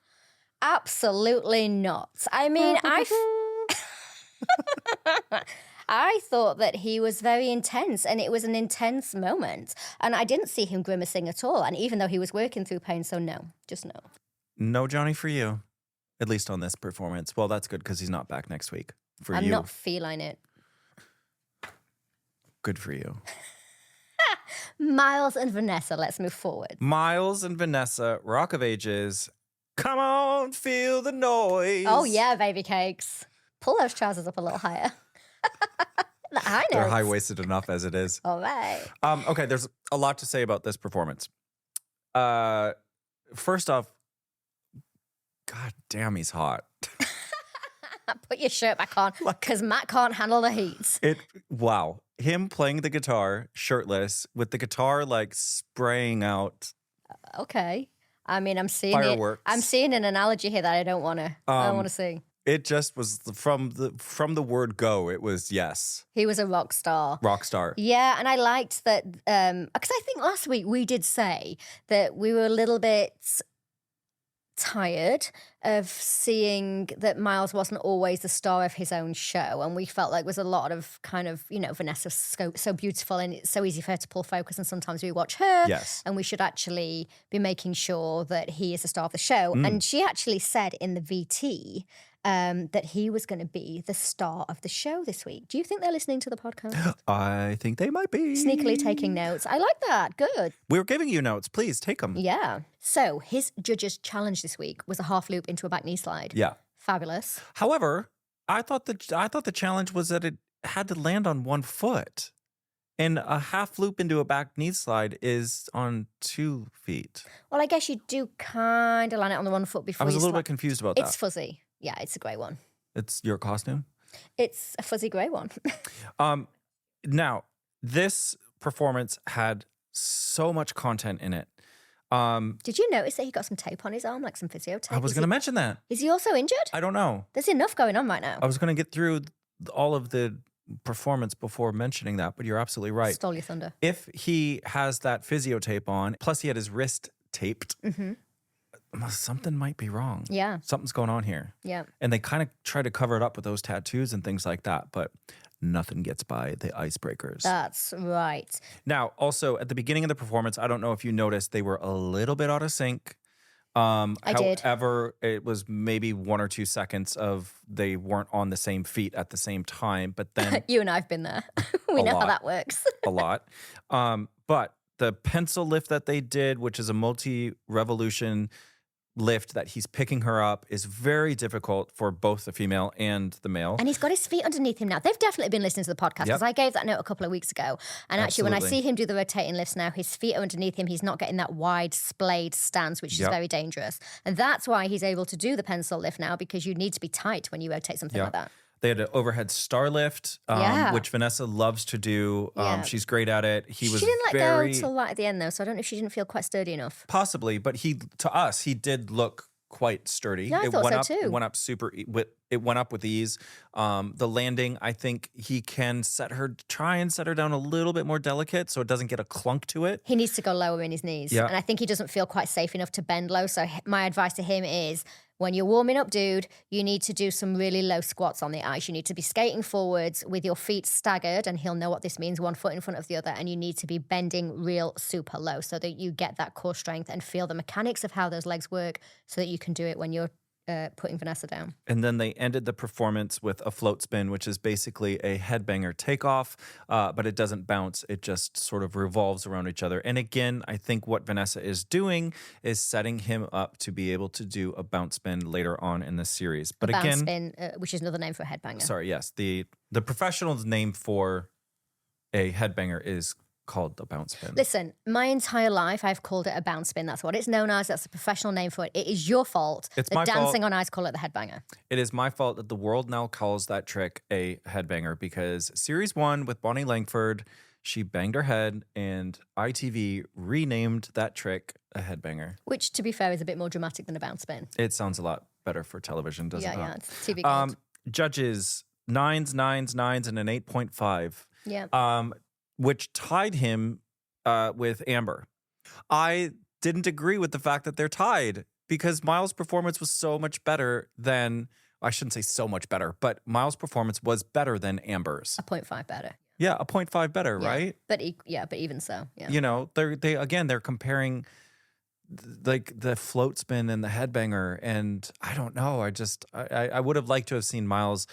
Absolutely not. I mean, I thought that he was very intense, and it was an intense moment. And I didn't see him grimacing at all. And even though he was working through pain, so no. Just no. No Johnny for you. At least on this performance. Well, that's good because he's not back next week. I'm not feeling it. Good for you. Miles and Vanessa, let's move forward. Miles and Vanessa, Rock of Ages. Come on, feel the noise. Oh, yeah, baby cakes. Pull those trousers up a little higher. The high notes. They're high-waisted enough as it is. All right. Okay, there's a lot to say about this performance. First off, God damn, he's hot. Put your shirt back on because Matt can't handle the heat. Wow. Him playing the guitar shirtless with the guitar like spraying out. Okay. I mean, I'm seeing fireworks. I'm seeing an analogy here that I don't want to see. It just was from the word go. It was yes. He was a rock star. Rock star. Yeah, and I liked that because I think last week we did say that we were a little bit tired of seeing that Miles wasn't always the star of his own show, and we felt like there was a lot of kind of, Vanessa's so beautiful and it's so easy for her to pull focus, and sometimes we watch her, yes, and we should actually be making sure that he is the star of the show. And she actually said in the VT that he was going to be the star of the show this week. Do you think they're listening to the podcast? I think they might be. Sneakily taking notes. I like that. Good. We were giving you notes. Please take them. Yeah. So his judge's challenge this week was a half loop into a back knee slide. Yeah. Fabulous. However, I thought the challenge was that it had to land on one foot. And a half loop into a back knee slide is on 2 feet. Well, I guess you do kind of land it on the 1 foot before I was you a little bit confused about that. It's fuzzy. Yeah, it's a grey one. It's your costume? It's a fuzzy grey one. Now, this performance had so much content in it. Did you notice that he got some tape on his arm, like some physio tape? I was going to mention that. Is he also injured? I don't know. There's enough going on right now. I was going to get through all of the performance before mentioning that, but you're absolutely right. Stole your thunder. If he has that physio tape on, plus he had his wrist taped, something might be wrong. Yeah. Something's going on here. Yeah. And they kind of try to cover it up with those tattoos and things like that, but nothing gets by the icebreakers. That's right. Now, also at the beginning of the performance, I don't know if you noticed, they were a little bit out of sync. I did. However, it was maybe 1 or 2 seconds of they weren't on the same feet at the same time, but then you and I've been there. We know how that works. a lot. But the pencil lift that they did, which is a multi-revolution lift that he's picking her up, is very difficult for both the female and the male. And he's got his feet underneath him now. They've definitely been listening to the podcast because I gave that note a couple of weeks ago. And actually, when I see him do the rotating lifts now, his feet are underneath him. He's not getting that wide splayed stance, which is very dangerous. And that's why he's able to do the pencil lift now, because you need to be tight when you rotate something like that. They had an overhead star lift, which Vanessa loves to do. She's great at it. She didn't let go till right at the end, though, so I don't know if she didn't feel quite sturdy enough. Possibly, but to us, he did look quite sturdy. Yeah, I thought so too. It went up it went up with ease. The landing, I think he can try and set her down a little bit more delicate so it doesn't get a clunk to it. He needs to go lower in his knees. Yeah. And I think he doesn't feel quite safe enough to bend low. So my advice to him is, when you're warming up, dude, you need to do some really low squats on the ice. You need to be skating forwards with your feet staggered, and he'll know what this means, 1 foot in front of the other, and you need to be bending real super low so that you get that core strength and feel the mechanics of how those legs work so that you can do it when you're putting Vanessa down. And then they ended the performance with a float spin, which is basically a headbanger takeoff, but it doesn't bounce. It just sort of revolves around each other. And again, I think what Vanessa is doing is setting him up to be able to do a bounce spin later on in the series. But bounce spin, which is another name for a headbanger. Sorry, yes. The professional's name for a headbanger is called a bounce spin. Listen, my entire life I've called it a bounce spin. That's what it's known as. That's the professional name for it. It is your fault. It's that my dancing fault. on ice call it the headbanger. It is my fault that the world now calls that trick a headbanger, because Series 1 with Bonnie Langford, she banged her head and ITV renamed that trick a headbanger. Which, to be fair, is a bit more dramatic than a bounce spin. It sounds a lot better for television, doesn't it? Yeah, it's TV gold. Judges, 9s, 9s, 9s, and an 8.5. Yeah. Which tied him with Amber. I didn't agree with the fact that they're tied, because Miles' performance was so much better than, I shouldn't say so much better, but Miles' performance was better than Amber's. A 0.5 better. Yeah, a 0.5 better, right? But even so, yeah. You know, they're comparing like the float spin and the headbanger, and I don't know. I would have liked to have seen Miles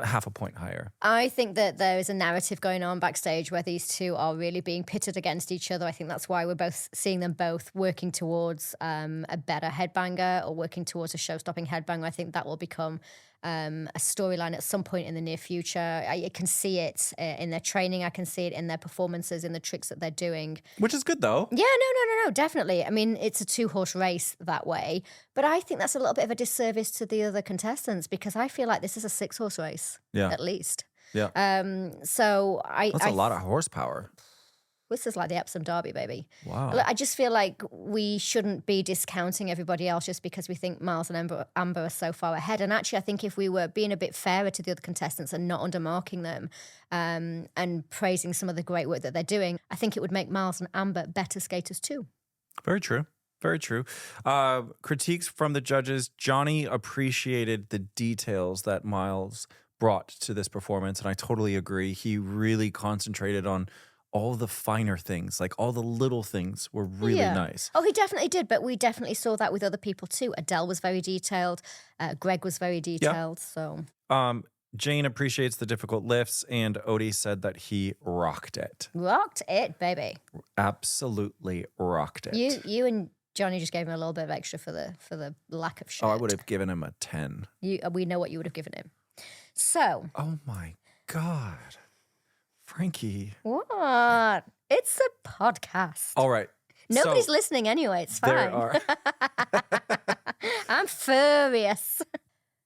half a point higher. I think that there is a narrative going on backstage where these two are really being pitted against each other. I think that's why we're both seeing them both working towards a better headbanger or working towards a show-stopping headbanger. I think that will become a storyline at some point in the near future. I can see it in their training. I can see it in their performances, in the tricks that they're doing. Which is good, though. Yeah, no, definitely. I mean, it's a 2-horse race that way. But I think that's a little bit of a disservice to the other contestants because I feel like this is a 6-horse race, at least. Yeah. That's a lot of horsepower. This is like the Epsom Derby, baby. Wow. I just feel like we shouldn't be discounting everybody else just because we think Miles and Amber are so far ahead. And actually, I think if we were being a bit fairer to the other contestants and not undermarking them and praising some of the great work that they're doing, I think it would make Miles and Amber better skaters too. Very true. Very true. Critiques from the judges. Johnny appreciated the details that Miles brought to this performance, and I totally agree. He really concentrated on all the finer things, like all the little things were really nice. Oh, he definitely did, but we definitely saw that with other people too. Adele was very detailed. Greg was very detailed. So, Jane appreciates the difficult lifts, and Odie said that he rocked it. Rocked it, baby. Absolutely rocked it. You and Johnny just gave him a little bit of extra for the lack of shirt. Oh, I would have given him a 10. We know what you would have given him. So. Oh my God. Frankie. What? It's a podcast. All right. Nobody's listening anyway. It's fine. There are. I'm furious.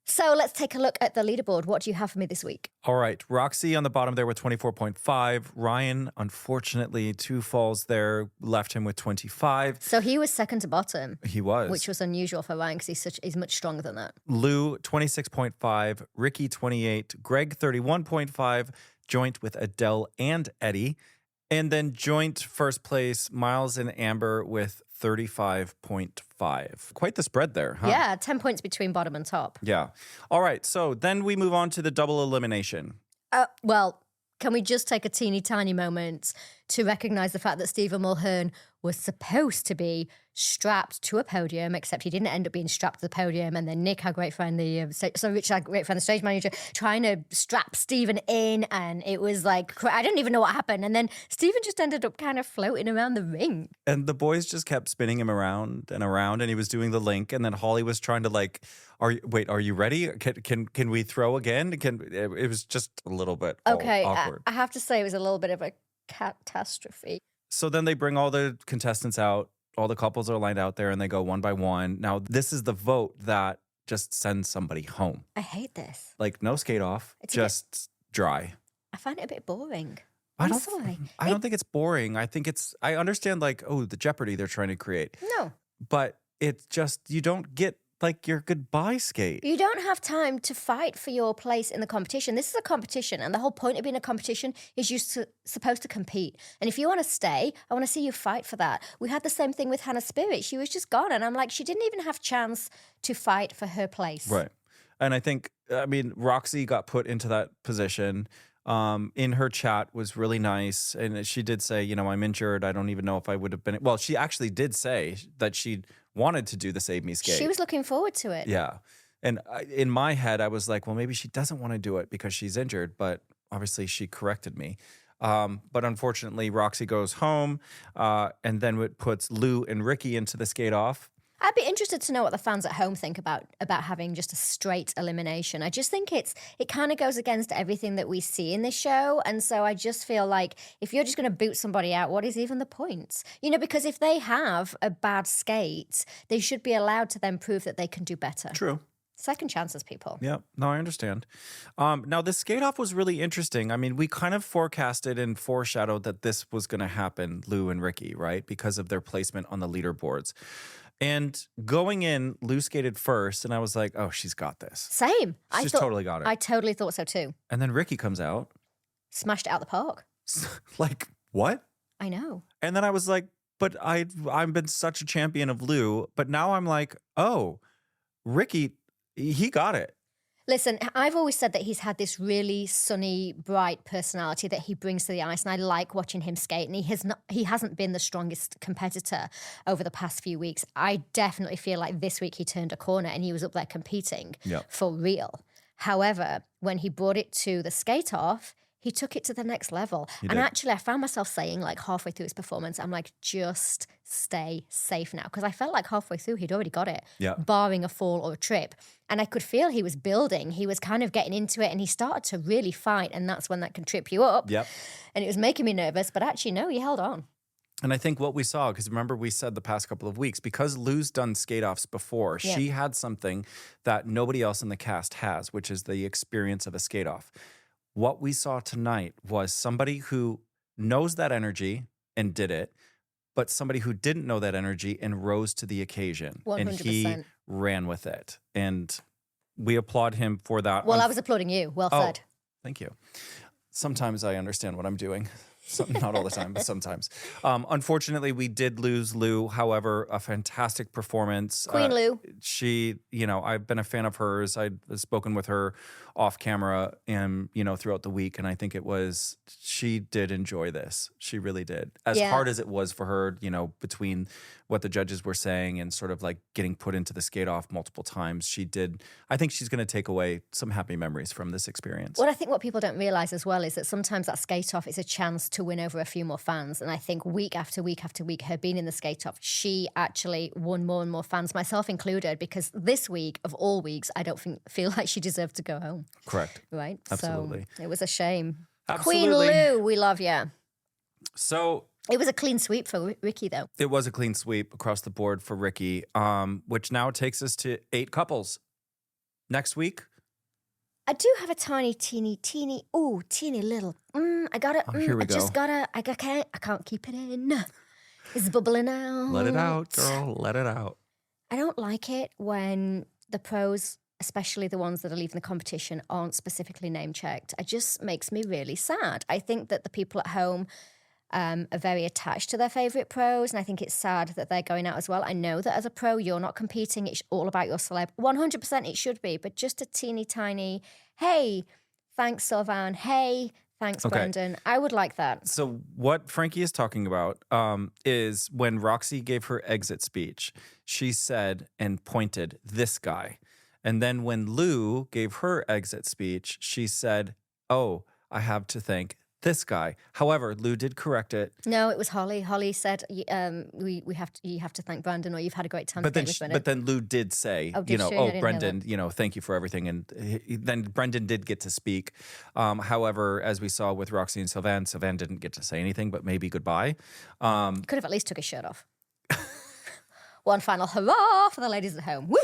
So let's take a look at the leaderboard. What do you have for me this week? All right. Roxy on the bottom there with 24.5. Ryan, unfortunately, 2 falls there, left him with 25. So he was second to bottom. He was. Which was unusual for Ryan because he's much stronger than that. Lou, 26.5. Ricky, 28. Greg, 31.5. Joint with Adele and Eddie. And then joint first place, Miles and Amber with 35.5. Quite the spread there, huh? Yeah, 10 points between bottom and top. Yeah. All right, so then we move on to the double elimination. Well, can we just take a teeny tiny moment to recognize the fact that Stephen Mulhern was supposed to be strapped to a podium, except he didn't end up being strapped to the podium. And then Nick, our great friend, Rich, our great friend, the stage manager, trying to strap Stephen in. And it was like, I didn't even know what happened. And then Stephen just ended up kind of floating around the ring. And the boys just kept spinning him around and around, and he was doing the link. And then Holly was trying to like, are you ready? Can we throw again? It was just a little bit awkward. I have to say it was a little bit of a catastrophe. So then they bring all the contestants out. All the couples are lined out there and they go one by one. Now, this is the vote that just sends somebody home. I hate this. Like, no skate off, just dry. I find it a bit boring. I don't think it's boring. I understand like, the jeopardy they're trying to create. No. But it's just, you don't get like your goodbye skate. You don't have time to fight for your place in the competition. This is a competition, and the whole point of being a competition is you're supposed to compete. And if you want to stay, I want to see you fight for that. We had the same thing with Hannah Spirit. She was just gone, and I'm like, she didn't even have chance to fight for her place. Right. And I think, Roxy got put into that position. In her chat was really nice. And she did say, I'm injured. I don't even know if I would have been. Well, she actually did say that she wanted to do the Save Me skate. She was looking forward to it. Yeah. And in my head, I was like, well, maybe she doesn't want to do it because she's injured. But obviously she corrected me. But unfortunately, Roxy goes home. And then it puts Lou and Ricky into the skate off. I'd be interested to know what the fans at home think about having just a straight elimination. I just think it kind of goes against everything that we see in this show. And so I just feel like if you're just going to boot somebody out, what is even the point? Because if they have a bad skate, they should be allowed to then prove that they can do better. True. Second chances, people. Yeah, no, I understand. Now, the skate-off was really interesting. I mean, we kind of forecasted and foreshadowed that this was going to happen, Lou and Ricky, right? Because of their placement on the leaderboards. And going in, Lou skated first, and I was like, oh, she's got this. Same. She's totally got it. I totally thought so too. And then Ricky comes out. Smashed it out the park. Like, what? I know. And then I was like, but I've been such a champion of Lou, but now I'm like, oh, Ricky, he got it. Listen, I've always said that he's had this really sunny, bright personality that he brings to the ice, and I like watching him skate. And he hasn't been the strongest competitor over the past few weeks. I definitely feel like this week he turned a corner and he was up there competing for real. However, when he brought it to the skate off, he took it to the next level. He And did. actually, I found myself saying, like, halfway through his performance, I'm like, just stay safe now. Because I felt like halfway through, he'd already got it, Yeah. barring a fall or a trip. And I could feel he was building. He was kind of getting into it, and he started to really fight, and that's when that can trip you up. Yep. And it was making me nervous, but actually, no, he held on. And I think what we saw, because remember we said the past couple of weeks, because Lou's done skate-offs before, Yeah. she had something that nobody else in the cast has, which is the experience of a skate-off. What we saw tonight was somebody who knows that energy and did it, but somebody who didn't know that energy and rose to the occasion. 100%. And he ran with it. And we applaud him for that. Well, I was applauding you. Well said. Thank you. Sometimes I understand what I'm doing. Not all the time, but sometimes. Unfortunately, we did lose Lou. However, a fantastic performance. Queen Lou. She, I've been a fan of hers. I've spoken with her off camera and, throughout the week. And I think she did enjoy this. She really did. As hard as it was for her, between what the judges were saying and sort of like getting put into the skate off multiple times, she did. I think she's going to take away some happy memories from this experience. Well, I think what people don't realize as well is that sometimes that skate off is a chance to win over a few more fans. And I think week after week after week, her being in the skate off, she actually won more and more fans, myself included, because this week of all weeks, I don't feel like she deserved to go home. Correct. Right? Absolutely. So it was a shame. Absolutely. Queen Lou, we love you. So it was a clean sweep for Ricky, though. It was a clean sweep across the board for Ricky, which now takes us to 8 couples. Next week. I do have a teeny little. I got it. Here we go. I can't keep it in. It's bubbling out. Let it out, girl. Let it out. I don't like it when the pros, especially the ones that are leaving the competition, aren't specifically name checked. It just makes me really sad. I think that the people at home are very attached to their favourite pros, and I think it's sad that they're going out as well. I know that as a pro, you're not competing. It's all about your celeb. 100% it should be, but just a teeny tiny, hey, thanks, Sylvan. Hey, thanks, Brendan. I would like that. So what Frankie is talking about is when Roxy gave her exit speech, she said and pointed, this guy. And then when Lou gave her exit speech, she said, oh, I have to thank this guy. However, Lou did correct it. No, it was Holly. Holly said, you have to thank Brandon, or you've had a great time. But then Lou did say, Brendan, thank you for everything. And then Brendan did get to speak. However, as we saw with Roxy and Sylvan didn't get to say anything, but maybe goodbye. Could have at least took his shirt off. One final hurrah for the ladies at home. Woo!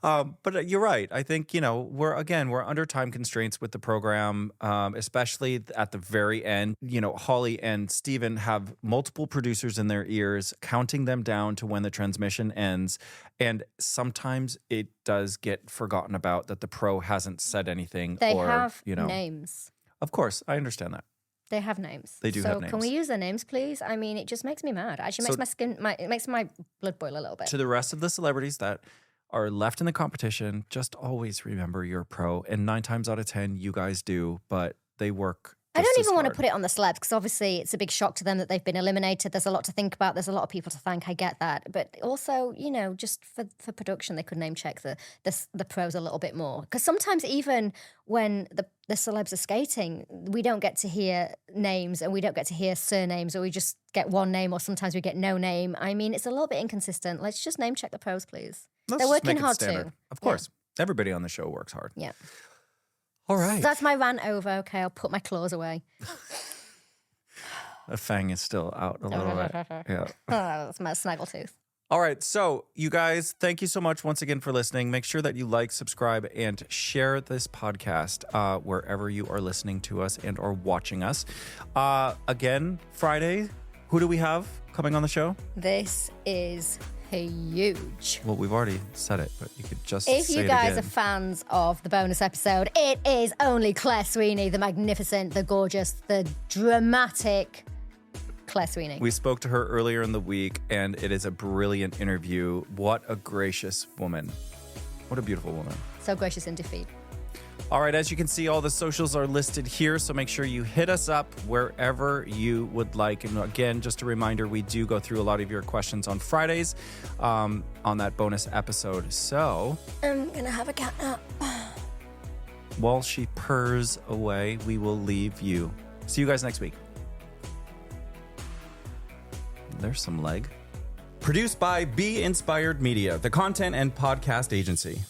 But you're right. I think, we're under time constraints with the program, especially at the very end. Holly and Steven have multiple producers in their ears, counting them down to when the transmission ends. And sometimes it does get forgotten about that the pro hasn't said anything. They have names. Of course, I understand that. They have names. They do have names. So can we use their names, please? I mean, it just makes me mad. Actually, it makes my blood boil a little bit. To the rest of the celebrities that are left in the competition, just always remember you're a pro. And 9 times out of 10, you guys do, but they work. I don't even want to put it on the celebs because obviously it's a big shock to them that they've been eliminated. There's a lot to think about. There's a lot of people to thank. I get that. But also, just for production, they could name check the pros a little bit more. Because sometimes even when the celebs are skating, we don't get to hear names and we don't get to hear surnames, or we just get one name, or sometimes we get no name. I mean, it's a little bit inconsistent. Let's just name check the pros, please. They're working hard too. Of course. Yeah. Everybody on the show works hard. Yeah. All right. So that's my rant over. Okay, I'll put my claws away. A fang is still out a little bit. Yeah. That's my snaggletooth. All right. So, you guys, thank you so much once again for listening. Make sure that you like, subscribe, and share this podcast wherever you are listening to us and or watching us. Again, Friday, who do we have coming on the show? This is huge. Well, we've already said it, but you could just say it again. If you guys are fans of the bonus episode, it is only Claire Sweeney, the magnificent, the gorgeous, the dramatic Claire Sweeney. We spoke to her earlier in the week, and it is a brilliant interview. What a gracious woman. What a beautiful woman. So gracious in defeat. All right, as you can see, all the socials are listed here, so make sure you hit us up wherever you would like. And again, just a reminder, we do go through a lot of your questions on Fridays on that bonus episode. So I'm going to have a cat nap. while she purrs away, we will leave you. See you guys next week. There's some leg. Produced by Be Inspired Media, the content and podcast agency.